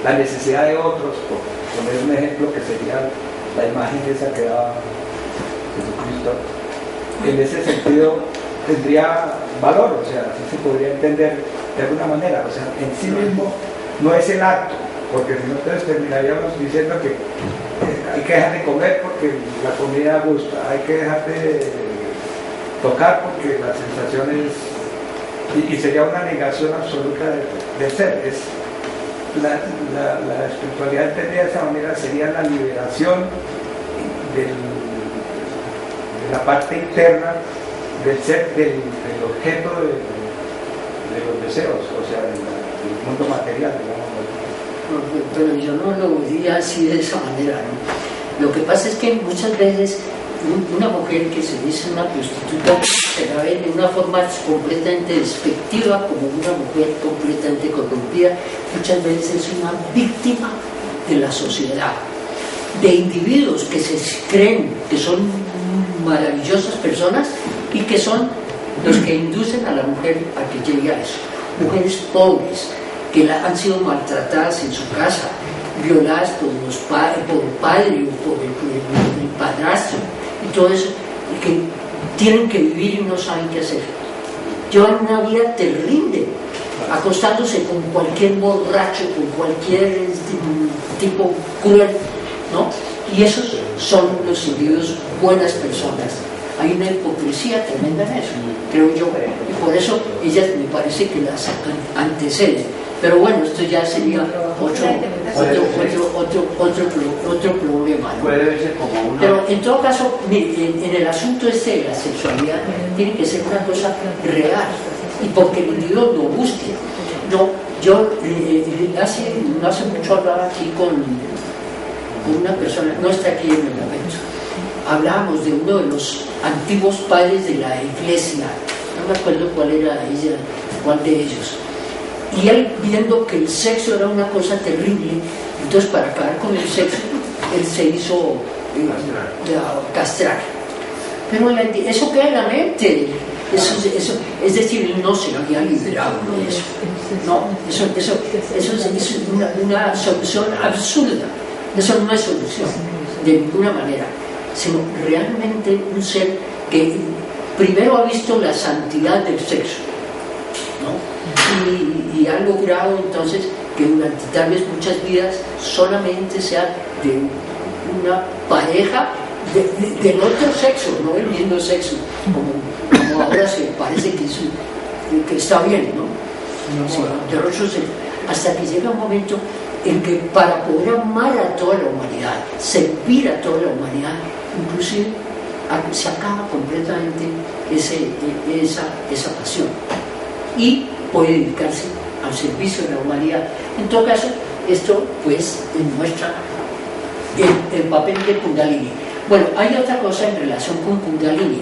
la necesidad de otros, por poner un ejemplo que sería la imagen esa que daba Jesucristo, en ese sentido tendría valor, o sea, así se podría entender de alguna manera, o sea, en sí mismo no es el acto, porque si no entonces terminaríamos diciendo que hay que dejar de comer porque la comida gusta, hay que dejar de tocar porque las sensaciones y sería una negación absoluta del ser. La espiritualidad entendida de esa manera sería la liberación de la parte interna del ser, del objeto de los deseos, o sea, del mundo material, digamos. Pero yo no lo diría así de esa manera, ¿no? Lo que pasa es que muchas veces una mujer que se dice una prostituta se la ve de una forma completamente despectiva, como una mujer completamente corrompida. Muchas veces es una víctima de la sociedad, de individuos que se creen que son maravillosas personas y que son los que inducen a la mujer a que llegue a eso. Mujeres pobres que han sido maltratadas en su casa, violadas por el padre o por el padrastro y todo eso, y que tienen que vivir y no saben qué hacer. Llevan una vida terrible, acostándose con cualquier borracho, con cualquier tipo cruel, ¿no? Y esos son los individuos buenas personas. hay una hipocresía tremenda en eso, creo yo, y por eso ellas me parece que las anteceden. Pero bueno, esto ya sería otro problema, ¿no? Puede verse como una... Pero en todo caso, en el asunto este de la sexualidad tiene que ser una cosa real, y porque el individuo lo busque. No, yo no hace mucho hablaba aquí con una persona, no está aquí en el momento, hablábamos de uno de los antiguos padres de la iglesia, no me acuerdo cuál era ella, cuál de ellos, y él viendo que el sexo era una cosa terrible, entonces para acabar con el sexo él se hizo castrar. Pero eso queda en la mente, eso, es decir, él no se había liberado de eso. No, eso es una solución absurda. Eso no es solución, de ninguna manera, sino realmente un ser que primero ha visto la santidad del sexo, ¿no? Y ha logrado entonces que durante tal vez muchas vidas solamente sea de una pareja del otro sexo, no el mismo sexo, como ahora se parece que está bien, ¿no? Sí, del otro sexo, hasta que llega un momento en que para poder amar a toda la humanidad, servir a toda la humanidad, inclusive se acaba completamente esa pasión y puede dedicarse al servicio de la humanidad. En todo caso, esto pues demuestra el papel de Kundalini. Bueno, hay otra cosa en relación con Kundalini.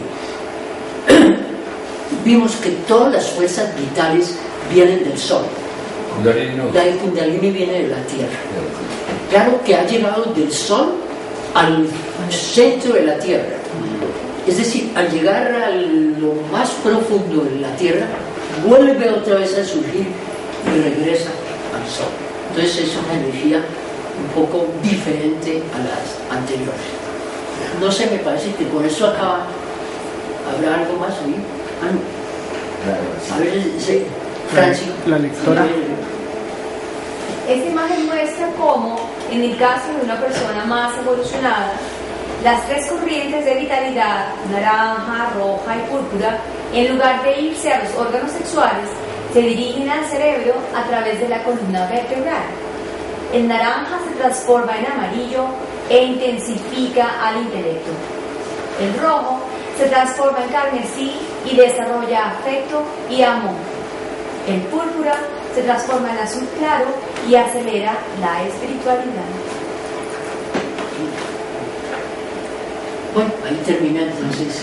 Vimos que todas las fuerzas vitales vienen del Sol. Kundalini no. La de Kundalini viene de la Tierra. Claro que ha llegado del Sol al centro de la Tierra. Es decir, al llegar a lo más profundo de la Tierra, vuelve otra vez a surgir y regresa al Sol. Entonces es una energía un poco diferente a las anteriores. No sé, me parece que con eso acaba. ¿Habrá algo más ahí? A ver, sí. Francis, la lectora. Esta imagen muestra cómo, en el caso de una persona más evolucionada, las tres corrientes de vitalidad, naranja, roja y púrpura, en lugar de irse a los órganos sexuales, se dirigen al cerebro a través de la columna vertebral. El naranja se transforma en amarillo e intensifica al intelecto. El rojo se transforma en carmesí y desarrolla afecto y amor. El púrpura se transforma en azul claro y acelera la espiritualidad. Bueno, ahí termina entonces